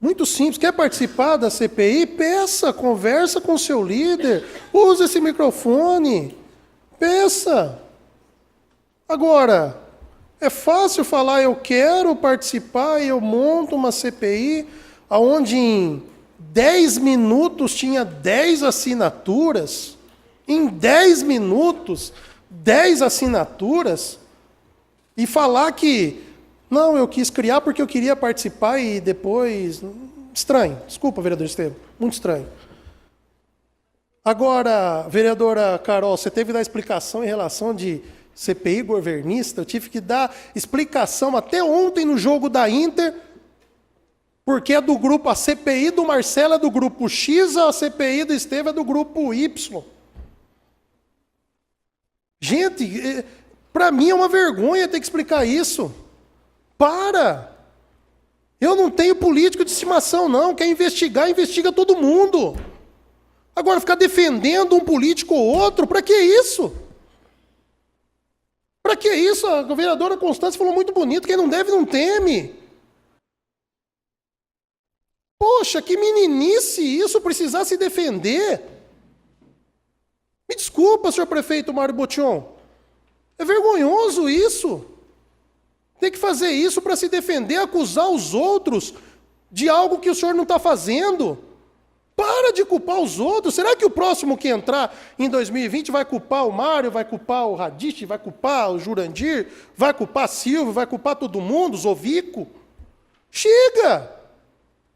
Muito simples. Quer participar da CPI? Peça, conversa com o seu líder, use esse microfone, peça. Agora, é fácil falar, eu quero participar e eu monto uma CPI, onde em 10 minutos tinha 10 assinaturas, em 10 minutos, 10 assinaturas, e falar que, não, eu quis criar porque eu queria participar e depois... Estranho, desculpa, vereador Estevam, muito estranho. Agora, vereadora Carol, você teve que dar explicação em relação de CPI governista, eu tive que dar explicação até ontem no jogo da Inter, porque é do grupo, a CPI do Marcelo é do grupo X, a CPI do Estevam é do grupo Y. Gente, para mim é uma vergonha ter que explicar isso. Para! Eu não tenho político de estimação, não. Quer investigar, investiga todo mundo. Agora, ficar defendendo um político ou outro, para que isso? Para que isso? A vereadora Constância falou muito bonito, quem não deve não teme. Poxa, que meninice isso, precisar se defender. Me desculpa, senhor prefeito Mário Botion. É vergonhoso isso. Tem que fazer isso para se defender, acusar os outros de algo que o senhor não está fazendo. Para de culpar os outros. Será que o próximo que entrar em 2020 vai culpar o Mário, vai culpar o Radich, vai culpar o Jurandir, vai culpar a Silvio, vai culpar todo mundo, o Zovico? Chega!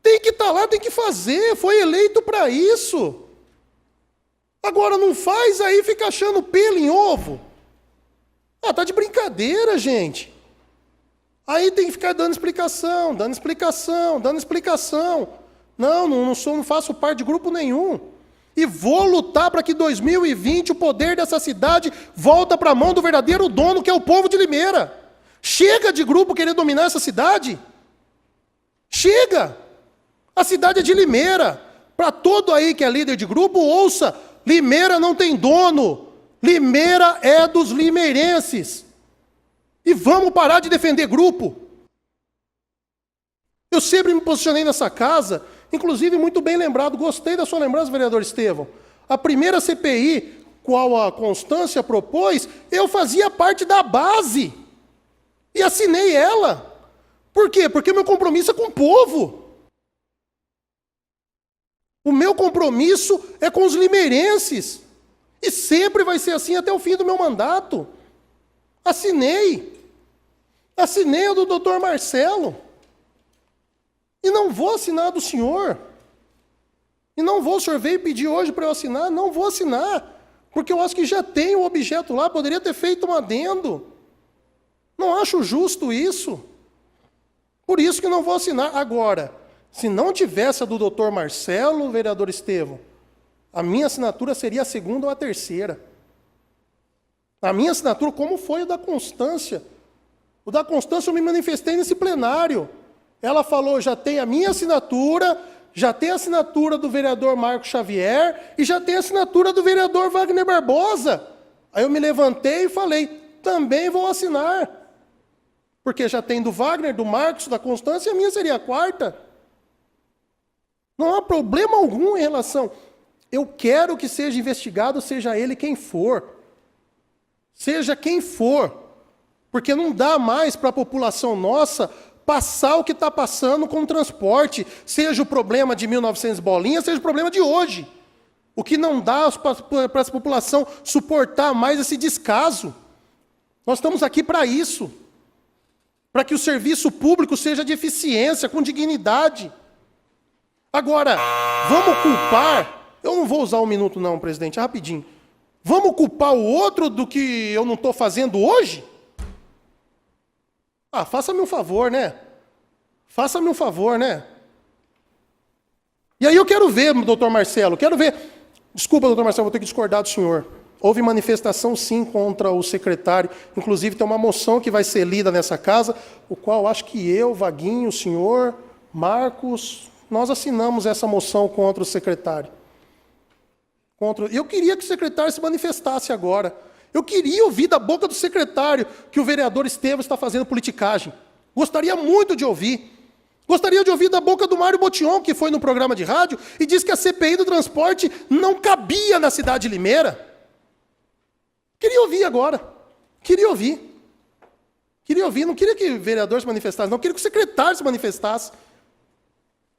Tem que estar lá, tem que fazer. Foi eleito para isso. Agora não faz, aí fica achando pelo em ovo. Ah, tá de brincadeira, gente. Aí tem que ficar dando explicação, dando explicação, dando explicação. Não faço parte de grupo nenhum. E vou lutar para que 2020 o poder dessa cidade volta para a mão do verdadeiro dono, que é o povo de Limeira. Chega de grupo querer dominar essa cidade. Chega! A cidade é de Limeira. Para todo aí que é líder de grupo, ouça, Limeira não tem dono. Limeira é dos limeirenses. E vamos parar de defender grupo. Eu sempre me posicionei nessa casa, inclusive muito bem lembrado, gostei da sua lembrança, vereador Estevam. A primeira CPI, qual a Constância propôs, eu fazia parte da base. E assinei ela. Por quê? Porque meu compromisso é com o povo. O meu compromisso é com os limeirenses. E sempre vai ser assim até o fim do meu mandato. Assinei. Assinei o do doutor Marcelo. E não vou assinar a do senhor. E não vou, o senhor veio pedir hoje para eu assinar, não vou assinar. Porque eu acho que já tem o objeto lá, poderia ter feito um adendo. Não acho justo isso. Por isso que não vou assinar. Agora, se não tivesse a do doutor Marcelo, vereador Estevam, a minha assinatura seria a segunda ou a terceira. A minha assinatura, como foi o da Constância. O da Constância eu me manifestei nesse plenário. Ela falou, já tem a minha assinatura, já tem a assinatura do vereador Marco Xavier e já tem a assinatura do vereador Wagner Barbosa. Aí eu me levantei e falei, também vou assinar. Porque já tem do Wagner, do Marcos, da Constância, e a minha seria a quarta. Não há problema algum em relação. Eu quero que seja investigado, seja ele quem for. Seja quem for. Porque não dá mais para a população nossa passar o que está passando com o transporte, seja o problema de 1900 bolinhas, seja o problema de hoje. O que não dá para essa população suportar mais esse descaso. Nós estamos aqui para isso. Para que o serviço público seja de eficiência, com dignidade. Agora, vamos culpar... Eu não vou usar 1 minuto não, presidente, é rapidinho. Vamos culpar o outro do que eu não estou fazendo hoje? Ah, faça-me um favor, né? Faça-me um favor, né? E aí eu quero ver, doutor Marcelo, quero ver... Desculpa, doutor Marcelo, vou ter que discordar do senhor. Houve manifestação, sim, contra o secretário. Inclusive, tem uma moção que vai ser lida nessa casa, o qual acho que eu, Vaguinho, o senhor, Marcos, nós assinamos essa moção contra o secretário. Eu queria que o secretário se manifestasse agora. Eu queria ouvir da boca do secretário que o vereador Estevão está fazendo politicagem. Gostaria muito de ouvir. Gostaria de ouvir da boca do Mário Botion, que foi no programa de rádio, e disse que a CPI do transporte não cabia na cidade de Limeira. Queria ouvir agora. Queria ouvir. Queria ouvir. Não queria que o vereador se manifestasse, não. Queria que o secretário se manifestasse.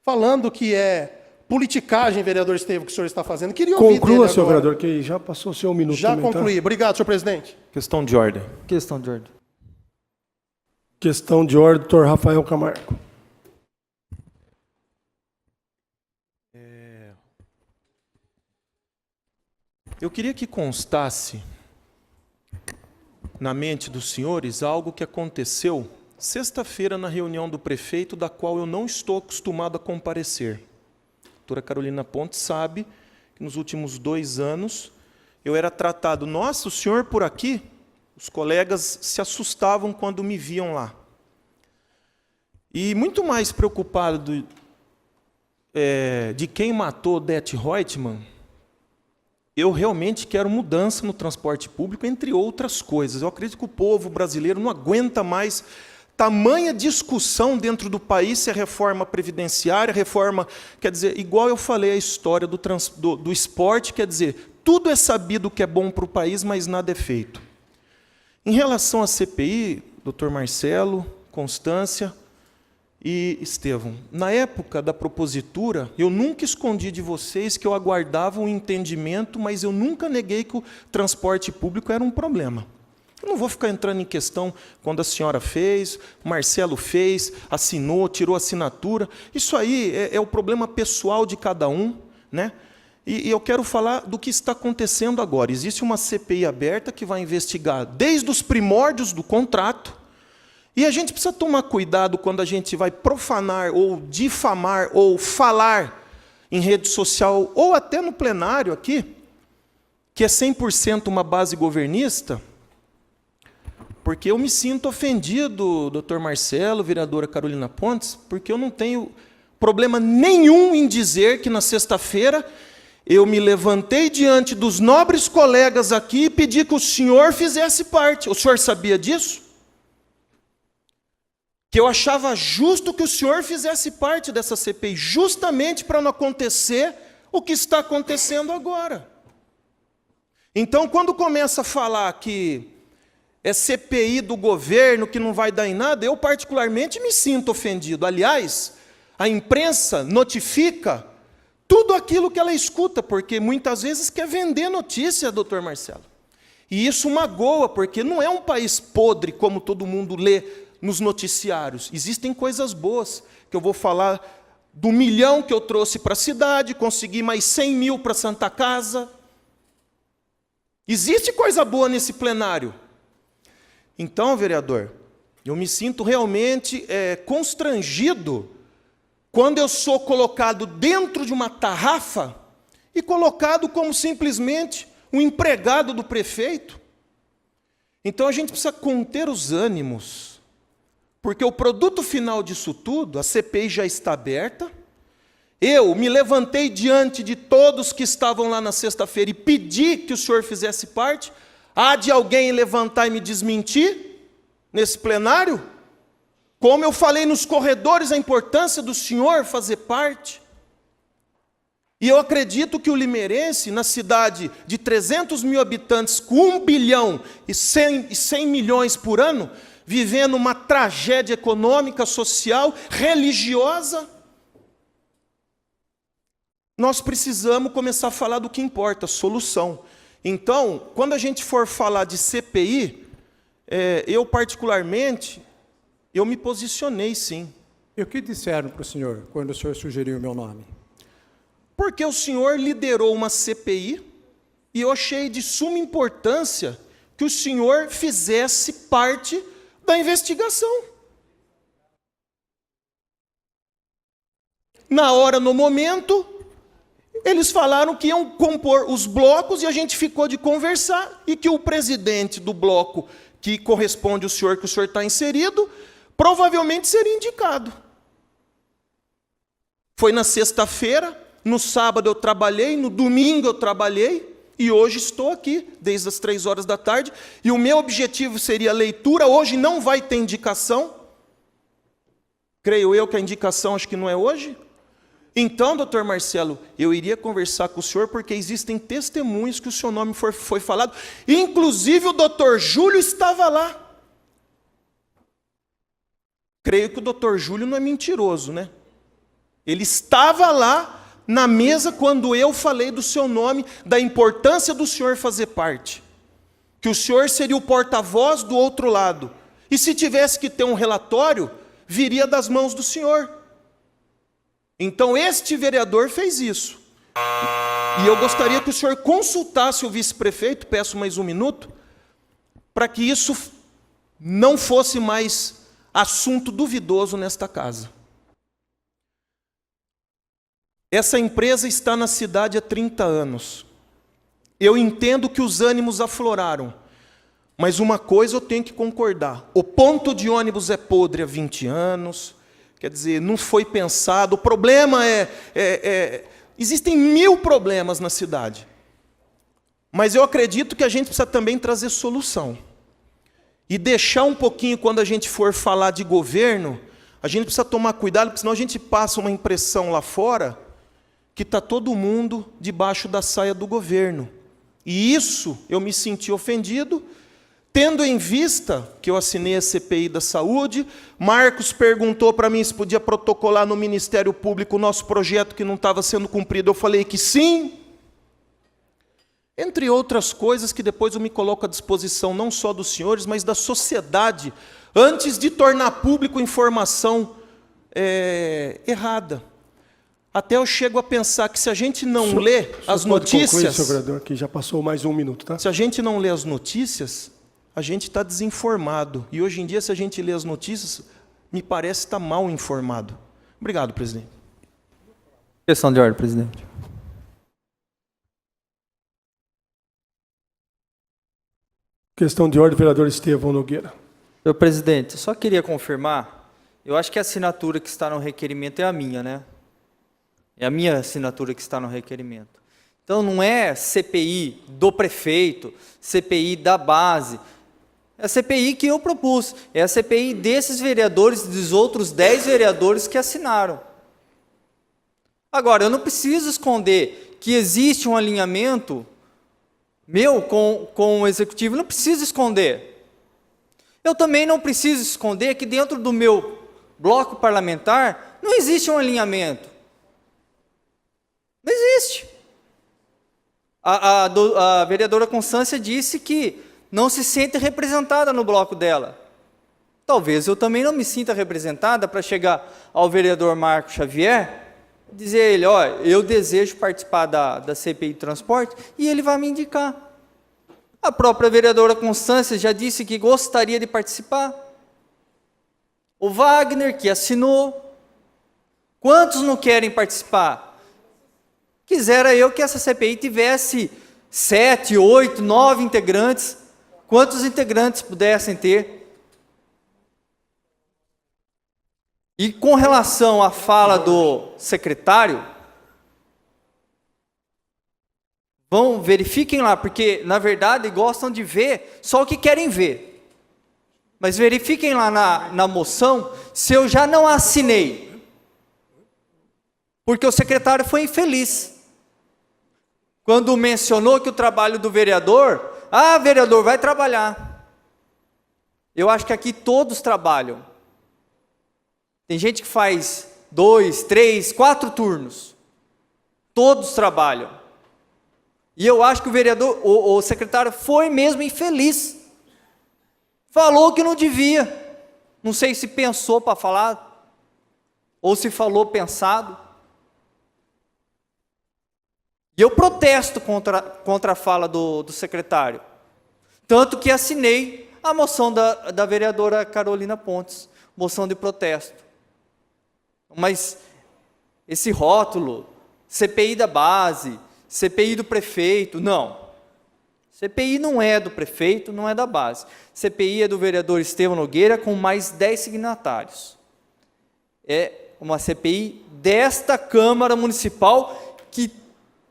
Falando que é politicagem, vereador Estevão, que o senhor está fazendo. Queria ouvir Conclua, dele senhor agora. vereador, que já passou o seu minuto. Já também, concluí. tá? Obrigado, senhor presidente. Questão de ordem. Questão de ordem. Questão de ordem, doutor Rafael Camargo. Eu queria que constasse na mente dos senhores algo que aconteceu sexta-feira na reunião do prefeito, da qual eu não estou acostumado a comparecer. A doutora Carolina Pontes sabe que nos últimos 2 anos eu era tratado, nossa, o senhor por aqui? Os colegas se assustavam quando me viam lá. E muito mais preocupado de quem matou Odete Reutemann, eu realmente quero mudança no transporte público, entre outras coisas. Eu acredito que o povo brasileiro não aguenta mais tamanha discussão dentro do país se é reforma previdenciária, reforma... Quer dizer, igual eu falei a história do esporte, quer dizer, tudo é sabido que é bom para o país, mas nada é feito. Em relação à CPI, doutor Marcelo, Constância e Estevão, na época da propositura, eu nunca escondi de vocês que eu aguardava um entendimento, mas eu nunca neguei que o transporte público era um problema. Eu não vou ficar entrando em questão quando a senhora fez, o Marcelo fez, assinou, tirou a assinatura. Isso aí é o problema pessoal de cada um, né? E eu quero falar do que está acontecendo agora. Existe uma CPI aberta que vai investigar desde os primórdios do contrato. E a gente precisa tomar cuidado quando a gente vai profanar ou difamar ou falar em rede social ou até no plenário aqui, que é 100% uma base governista, porque eu me sinto ofendido, doutor Marcelo, vereadora Carolina Pontes, porque eu não tenho problema nenhum em dizer que na sexta-feira eu me levantei diante dos nobres colegas aqui e pedi que o senhor fizesse parte. O senhor sabia disso? Que eu achava justo que o senhor fizesse parte dessa CPI, justamente para não acontecer o que está acontecendo agora. Então, quando começa a falar que é CPI do governo, que não vai dar em nada, eu particularmente me sinto ofendido. Aliás, a imprensa notifica tudo aquilo que ela escuta, porque muitas vezes quer vender notícia, doutor Marcelo. E isso magoa, porque não é um país podre, como todo mundo lê nos noticiários. Existem coisas boas, que eu vou falar do 1 milhão que eu trouxe para a cidade, consegui mais 100 mil para a Santa Casa. Existe coisa boa nesse plenário. Então, vereador, eu me sinto realmente constrangido quando eu sou colocado dentro de uma tarrafa e colocado como simplesmente um empregado do prefeito. Então, a gente precisa conter os ânimos, porque o produto final disso tudo, a CPI já está aberta. Eu me levantei diante de todos que estavam lá na sexta-feira e pedi que o senhor fizesse parte. Há de alguém levantar e me desmentir nesse plenário? Como eu falei nos corredores, a importância do senhor fazer parte. E eu acredito que o limeirense, na cidade de 300 mil habitantes, com 1 bilhão e 100 milhões por ano, vivendo uma tragédia econômica, social, religiosa, nós precisamos começar a falar do que importa, solução. Então, quando a gente for falar de CPI, eu particularmente, eu me posicionei sim. E o que disseram para o senhor, quando o senhor sugeriu o meu nome? Porque o senhor liderou uma CPI e eu achei de suma importância que o senhor fizesse parte da investigação. Na hora, no momento, eles falaram que iam compor os blocos e a gente ficou de conversar e que o presidente do bloco que corresponde ao senhor, que o senhor está inserido, provavelmente seria indicado. Foi na sexta-feira, no sábado eu trabalhei, no domingo eu trabalhei e hoje estou aqui, desde as 3 horas da tarde, e o meu objetivo seria a leitura. Hoje não vai ter indicação, creio eu que a indicação acho que não é hoje. Então, doutor Marcelo, eu iria conversar com o senhor porque existem testemunhos que o seu nome foi falado. Inclusive o doutor Júlio estava lá. Creio que o doutor Júlio não é mentiroso, né? Ele estava lá na mesa quando eu falei do seu nome, da importância do senhor fazer parte. Que o senhor seria o porta-voz do outro lado. E se tivesse que ter um relatório, viria das mãos do senhor. Então, este vereador fez isso. E eu gostaria que o senhor consultasse o vice-prefeito, peço mais um minuto, para que isso não fosse mais assunto duvidoso nesta casa. Essa empresa está na cidade há 30 anos. Eu entendo que os ânimos afloraram, mas uma coisa eu tenho que concordar. O ponto de ônibus é podre há 20 anos, quer dizer, não foi pensado. O problema existem 1000 problemas na cidade. Mas eu acredito que a gente precisa também trazer solução. E deixar um pouquinho, quando a gente for falar de governo, a gente precisa tomar cuidado, porque senão a gente passa uma impressão lá fora que está todo mundo debaixo da saia do governo. E isso eu me senti ofendido, tendo em vista que eu assinei a CPI da saúde. Marcos perguntou para mim se podia protocolar no Ministério Público o nosso projeto que não estava sendo cumprido. Eu falei que sim. Entre outras coisas que depois eu me coloco à disposição não só dos senhores, mas da sociedade, antes de tornar público informação errada. Até eu chego a pensar que se a gente não lê as notícias... Concluir, senhor vereador, que já passou mais um minuto, tá? Se a gente não lê as notícias, a gente está desinformado. E hoje em dia, se a gente lê as notícias, me parece estar mal informado. Obrigado, presidente. Questão de ordem, presidente. Questão de ordem, vereador Estevão Nogueira. Senhor presidente, só queria confirmar, eu acho que a assinatura que está no requerimento é a minha, né? É a minha assinatura que está no requerimento. Então, não é CPI do prefeito, CPI da base. É a CPI que eu propus. É a CPI desses vereadores e dos outros 10 vereadores que assinaram. Agora, eu não preciso esconder que existe um alinhamento meu com o executivo. Eu não preciso esconder. Eu também não preciso esconder que dentro do meu bloco parlamentar não existe um alinhamento. Não existe. A vereadora Constância disse que não se sente representada no bloco dela. Talvez eu também não me sinta representada para chegar ao vereador Marco Xavier e dizer a ele, ó, eu desejo participar da CPI de transporte, e ele vai me indicar. A própria vereadora Constância já disse que gostaria de participar. O Wagner, que assinou. Quantos não querem participar? Quisera eu que essa CPI tivesse 7, 8, 9 integrantes. Quantos integrantes pudessem ter? E com relação à fala do secretário, verifiquem lá, porque, na verdade, gostam de ver só o que querem ver. Mas verifiquem lá na moção se eu já não assinei. Porque o secretário foi infeliz. Quando mencionou que o trabalho do vereador, vereador, vai trabalhar. Eu acho que aqui todos trabalham. Tem gente que faz 2, 3, 4 turnos. Todos trabalham. E eu acho que o vereador, o secretário foi mesmo infeliz. Falou que não devia. Não sei se pensou para falar, ou se falou pensado. Eu protesto contra a fala do secretário. Tanto que assinei a moção da vereadora Carolina Pontes, moção de protesto. Mas esse rótulo, CPI da base, CPI do prefeito, não. CPI não é do prefeito, não é da base. CPI é do vereador Estevão Nogueira com mais 10 signatários. É uma CPI desta Câmara Municipal que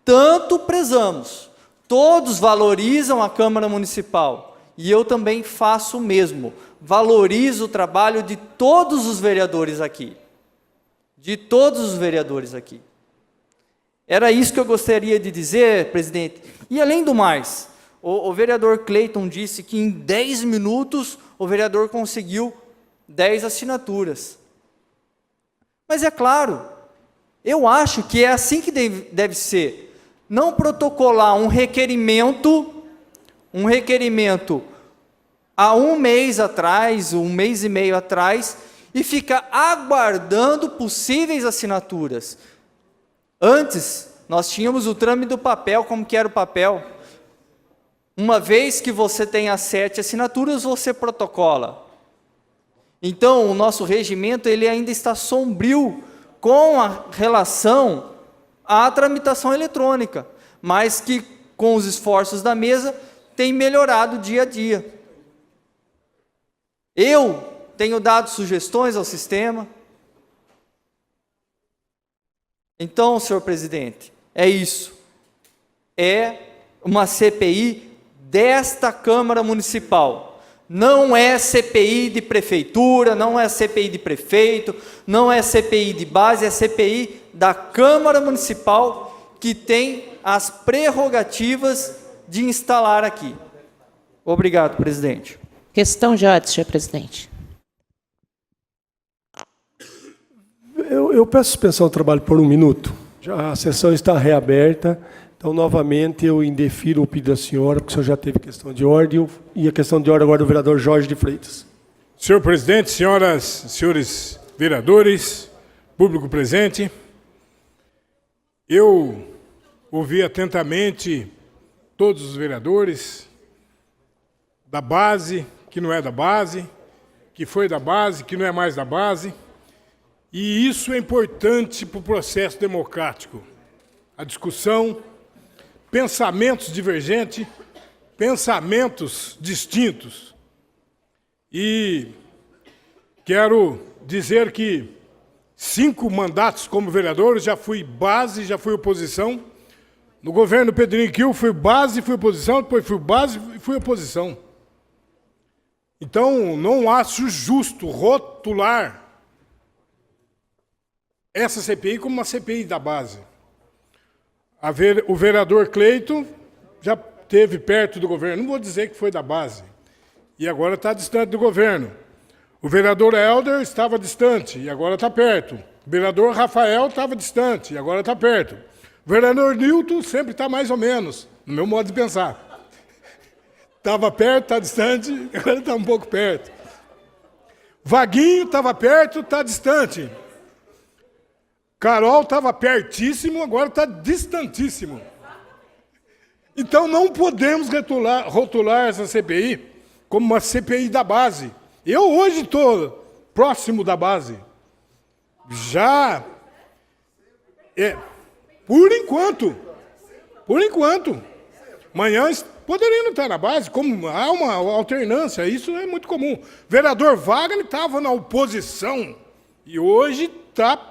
tanto prezamos. Todos valorizam a Câmara Municipal. E eu também faço o mesmo. Valorizo o trabalho de todos os vereadores aqui. De todos os vereadores aqui. Era isso que eu gostaria de dizer, presidente. E além do mais, o vereador Cleiton disse que em 10 minutos o vereador conseguiu 10 assinaturas. Mas é claro, eu acho que é assim que deve ser. Não protocolar um requerimento há um mês atrás, um mês e meio atrás, e ficar aguardando possíveis assinaturas. Antes, nós tínhamos o trâmite do papel, como que era o papel. Uma vez que você tem as 7 assinaturas, você protocola. Então, o nosso regimento ele ainda está sombrio com a relação à tramitação eletrônica, mas que, com os esforços da mesa, tem melhorado dia a dia. Eu tenho dado sugestões ao sistema. Então, senhor presidente, é isso. É uma CPI desta Câmara Municipal. Não é CPI de prefeitura, não é CPI de prefeito, não é CPI de base, é CPI da Câmara Municipal que tem as prerrogativas de instalar aqui. Obrigado, presidente. Questão de ordem, senhor presidente. Eu peço suspensão do trabalho por 1 minuto. A sessão está reaberta, então, novamente, eu indefiro o pedido da senhora, porque o senhor já teve questão de ordem, e a questão de ordem agora do vereador Jorge de Freitas. Senhor presidente, senhoras e senhores vereadores, público presente, eu ouvi atentamente todos os vereadores da base, que não é da base, que foi da base, que não é mais da base, e isso é importante para o processo democrático. A discussão, pensamentos divergentes, pensamentos distintos. E quero dizer que 5 mandatos como vereador, já fui base, já fui oposição. No governo Pedrinho Quil, fui base, fui oposição, depois fui base e fui oposição. Então, não acho justo rotular essa CPI como uma CPI da base. O vereador Cleiton já esteve perto do governo, não vou dizer que foi da base, e agora está distante do governo. O vereador Helder estava distante, e agora está perto. O vereador Rafael estava distante, e agora está perto. O vereador Nilton sempre está mais ou menos, no meu modo de pensar. Estava perto, está distante, agora está um pouco perto. Vaguinho estava perto, está distante. Carol estava pertíssimo, agora está distantíssimo. Então, não podemos rotular essa CPI como uma CPI da base. Eu hoje estou próximo da base. Já, por enquanto. Amanhã poderia não estar na base, como há uma alternância, isso é muito comum. O vereador Wagner estava na oposição e hoje está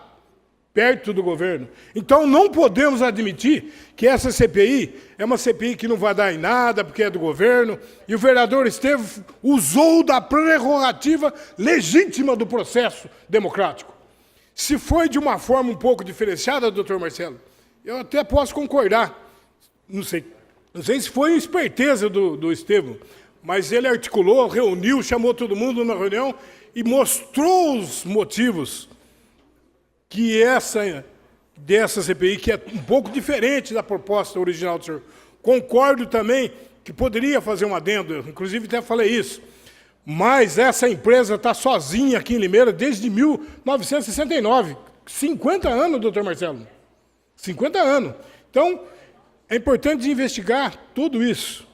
perto do governo. Então, não podemos admitir que essa CPI é uma CPI que não vai dar em nada, porque é do governo, e o vereador Estevão usou da prerrogativa legítima do processo democrático. Se foi de uma forma um pouco diferenciada, doutor Marcelo, eu até posso concordar. Não sei se foi uma esperteza do Estevão, mas ele articulou, reuniu, chamou todo mundo na reunião e mostrou os motivos que dessa CPI, que é um pouco diferente da proposta original do senhor. Concordo também que poderia fazer um adendo, inclusive até falei isso, mas essa empresa está sozinha aqui em Limeira desde 1969. 50 anos, doutor Marcelo. 50 anos. Então, É importante investigar tudo isso.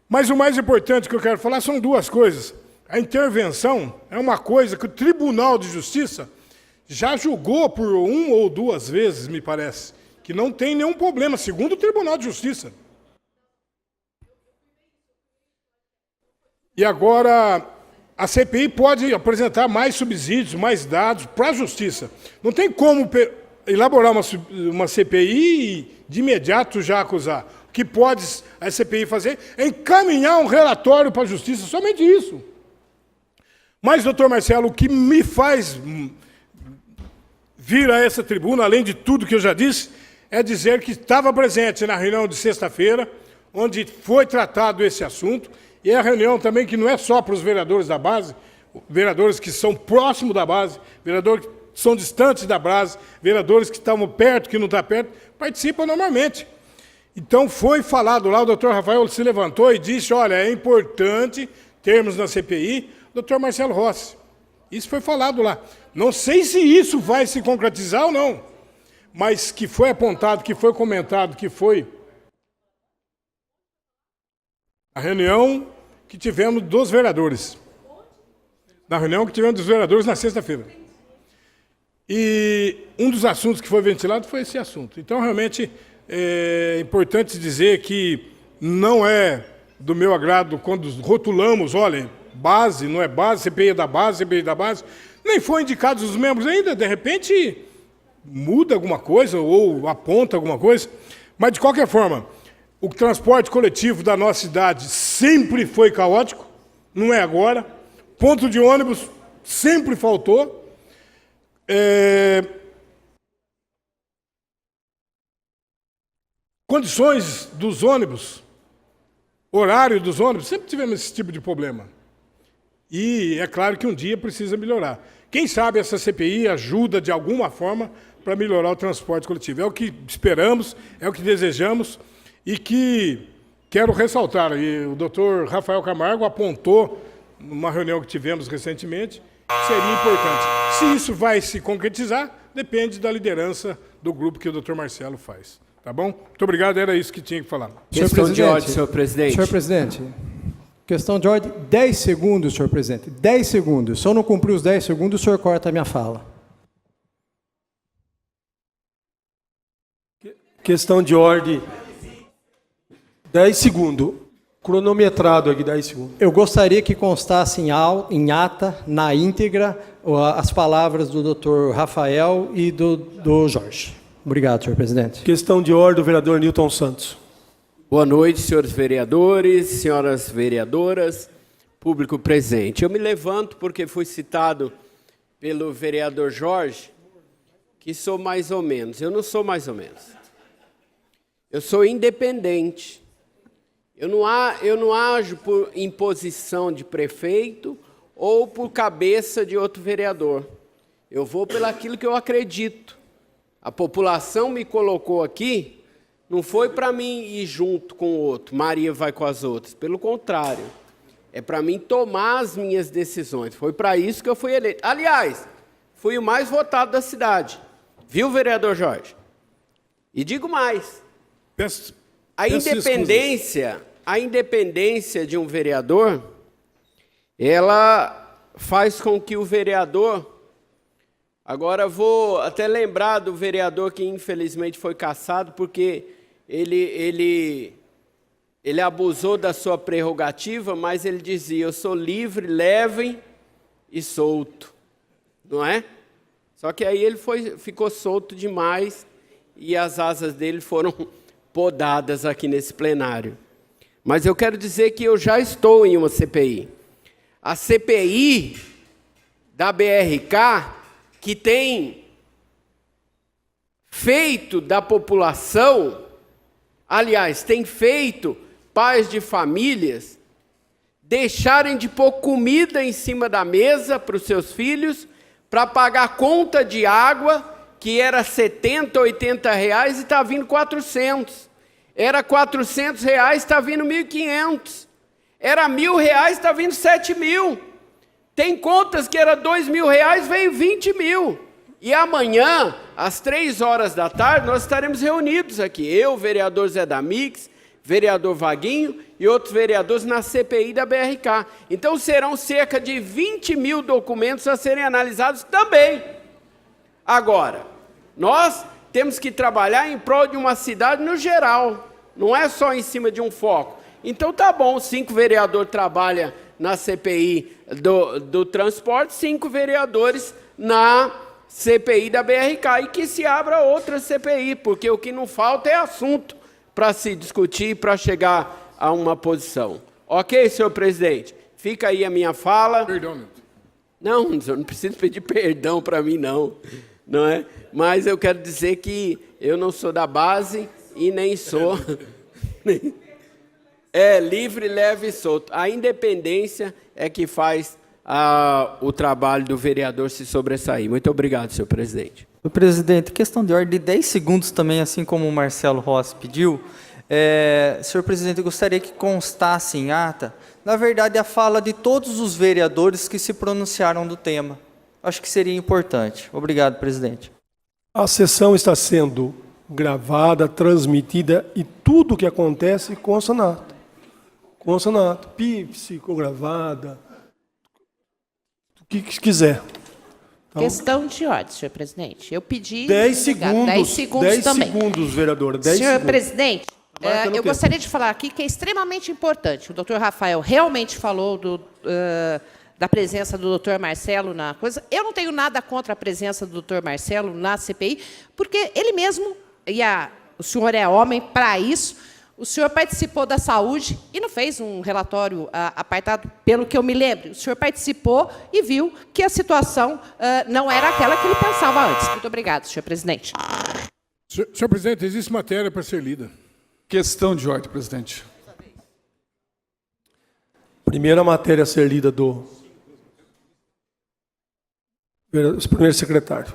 Mas o mais importante que eu quero falar são duas coisas. A intervenção é uma coisa que o Tribunal de Justiça já julgou por 1 ou 2 vezes, me parece, que não tem nenhum problema, segundo o Tribunal de Justiça. E agora, a CPI pode apresentar mais subsídios, mais dados para a Justiça. Não tem como elaborar uma CPI e, de imediato, já acusar. O que pode a CPI fazer é encaminhar um relatório para a Justiça, somente isso. Mas, doutor Marcelo, o que me faz vir a essa tribuna, além de tudo que eu já disse, é dizer que estava presente na reunião de sexta-feira, onde foi tratado esse assunto, e é a reunião também que não é só para os vereadores da base, vereadores que são próximos da base, vereadores que são distantes da base, vereadores que estavam perto, que não estão perto, participam normalmente. Então, foi falado lá, o doutor Rafael se levantou e disse, olha, é importante termos na CPI o doutor Marcelo Rossi. Isso foi falado lá. Não sei se isso vai se concretizar ou não, mas que foi apontado, que foi comentado, que foi a reunião que tivemos dos vereadores. Na reunião que tivemos dos vereadores na sexta-feira. E um dos assuntos que foi ventilado foi esse assunto. Então, realmente, é importante dizer que não é do meu agrado quando rotulamos, olha, base, não é base, CPI é da base, CPI é da base. Nem foram indicados os membros ainda, de repente muda alguma coisa ou aponta alguma coisa. Mas, de qualquer forma, o transporte coletivo da nossa cidade sempre foi caótico, não é agora. Ponto de ônibus sempre faltou. Condições dos ônibus, horário dos ônibus, sempre tivemos esse tipo de problema. E é claro que um dia precisa melhorar. Quem sabe essa CPI ajuda de alguma forma para melhorar o transporte coletivo. É o que esperamos, é o que desejamos e que quero ressaltar. E o doutor Rafael Camargo apontou, numa reunião que tivemos recentemente, que seria importante. Se isso vai se concretizar, depende da liderança do grupo que o doutor Marcelo faz. Tá bom? Muito obrigado, era isso que tinha que falar. Questão de ordem, senhor presidente. Senhor presidente, questão de ordem, 10 segundos, senhor presidente. 10 segundos. Se eu não cumprir os 10 segundos, o senhor corta a minha fala. Questão de ordem. 10 segundos. Cronometrado aqui, 10 segundos. Eu gostaria que constasse em ata, na íntegra, as palavras do doutor Rafael e do Jorge. Obrigado, senhor presidente. Questão de ordem, do vereador Newton Santos. Boa noite, senhores vereadores, senhoras vereadoras, público presente. Eu me levanto porque fui citado pelo vereador Jorge, que sou mais ou menos. Eu não sou mais ou menos. Eu sou independente. Eu não ajo por imposição de prefeito ou por cabeça de outro vereador. Eu vou pelo aquilo que eu acredito. A população me colocou aqui, não foi para mim ir junto com o outro, Maria vai com as outras. Pelo contrário, é para mim tomar as minhas decisões. Foi para isso que eu fui eleito. Aliás, fui o mais votado da cidade. Viu, vereador Jorge? E digo mais. A independência de um vereador, ela faz com que o vereador... Agora vou até lembrar do vereador que infelizmente foi cassado porque ele abusou da sua prerrogativa, mas ele dizia, eu sou livre, leve e solto, não é? Só que aí ele ficou solto demais e as asas dele foram podadas aqui nesse plenário. Mas eu quero dizer que eu já estou em uma CPI. A CPI da BRK, que tem feito da população, aliás, tem feito pais de famílias deixarem de pôr comida em cima da mesa para os seus filhos, para pagar a conta de água, que era R$70, R$80 e está vindo 400. Era R$400, está vindo 1.500. Era R$1.000, está vindo 7.000. Tem contas que era R$2.000, veio 20 mil. E amanhã, às 15h, nós estaremos reunidos aqui. Eu, vereador Zé da Mix, vereador Vaguinho e outros vereadores na CPI da BRK. Então, serão cerca de 20 mil documentos a serem analisados também. Agora, nós temos que trabalhar em prol de uma cidade no geral, não é só em cima de um foco. Então, tá bom, 5 vereadores trabalham na CPI do transporte, 5 vereadores na CPI da BRK, e que se abra outra CPI, porque o que não falta é assunto para se discutir, para chegar a uma posição. Ok, senhor presidente? Fica aí a minha fala. Perdão. Não, não preciso pedir perdão para mim, não é? Mas eu quero dizer que eu não sou da base e nem sou... É livre, leve e solto. A independência é que faz o trabalho do vereador se sobressair. Muito obrigado, senhor presidente. Presidente, questão de ordem de 10 segundos também, assim como o Marcelo Rossi pediu. Senhor presidente, eu gostaria que constasse em ata, na verdade, a fala de todos os vereadores que se pronunciaram do tema. Acho que seria importante. Obrigado, presidente. A sessão está sendo gravada, transmitida e tudo o que acontece consta na ata. Consta na ata. Psicografada, o que quiser. Então, questão de ordem, senhor presidente. Eu pedi... 10 segundos. 10 segundos 10 também. segundos, vereadora. 10 senhor segundos. presidente, eu gostaria de falar aqui que é extremamente importante. O doutor Rafael realmente falou da presença do doutor Marcelo na coisa. Eu não tenho nada contra a presença do doutor Marcelo na CPI, porque ele mesmo, o senhor é homem para isso, o senhor participou da saúde e não fez um relatório apartado, pelo que eu me lembro. O senhor participou e viu que a situação não era aquela que ele pensava antes. Muito obrigado, senhor presidente. Senhor presidente, existe matéria para ser lida. Questão de ordem, presidente. Primeira matéria a ser lida do primeiro secretário.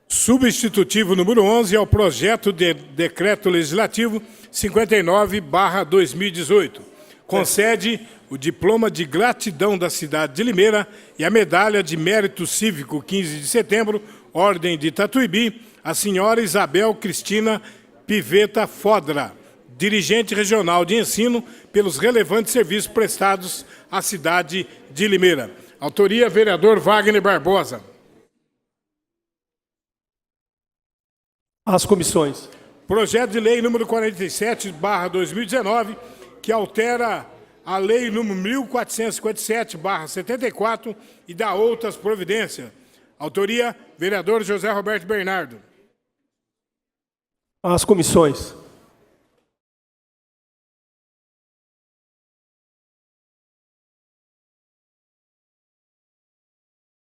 Substitutivo número 11 ao projeto de decreto legislativo 59/2018. Concede o diploma de gratidão da cidade de Limeira e a medalha de mérito cívico 15 de setembro, Ordem de Tatuíbi, a senhora Isabel Cristina Piveta Fodra, dirigente regional de ensino, pelos relevantes serviços prestados à cidade de Limeira. Autoria, vereador Wagner Barbosa. As comissões. Projeto de lei número 47/2019, que altera a lei número 1457/74 e dá outras providências. Autoria, vereador José Roberto Bernardo. As comissões.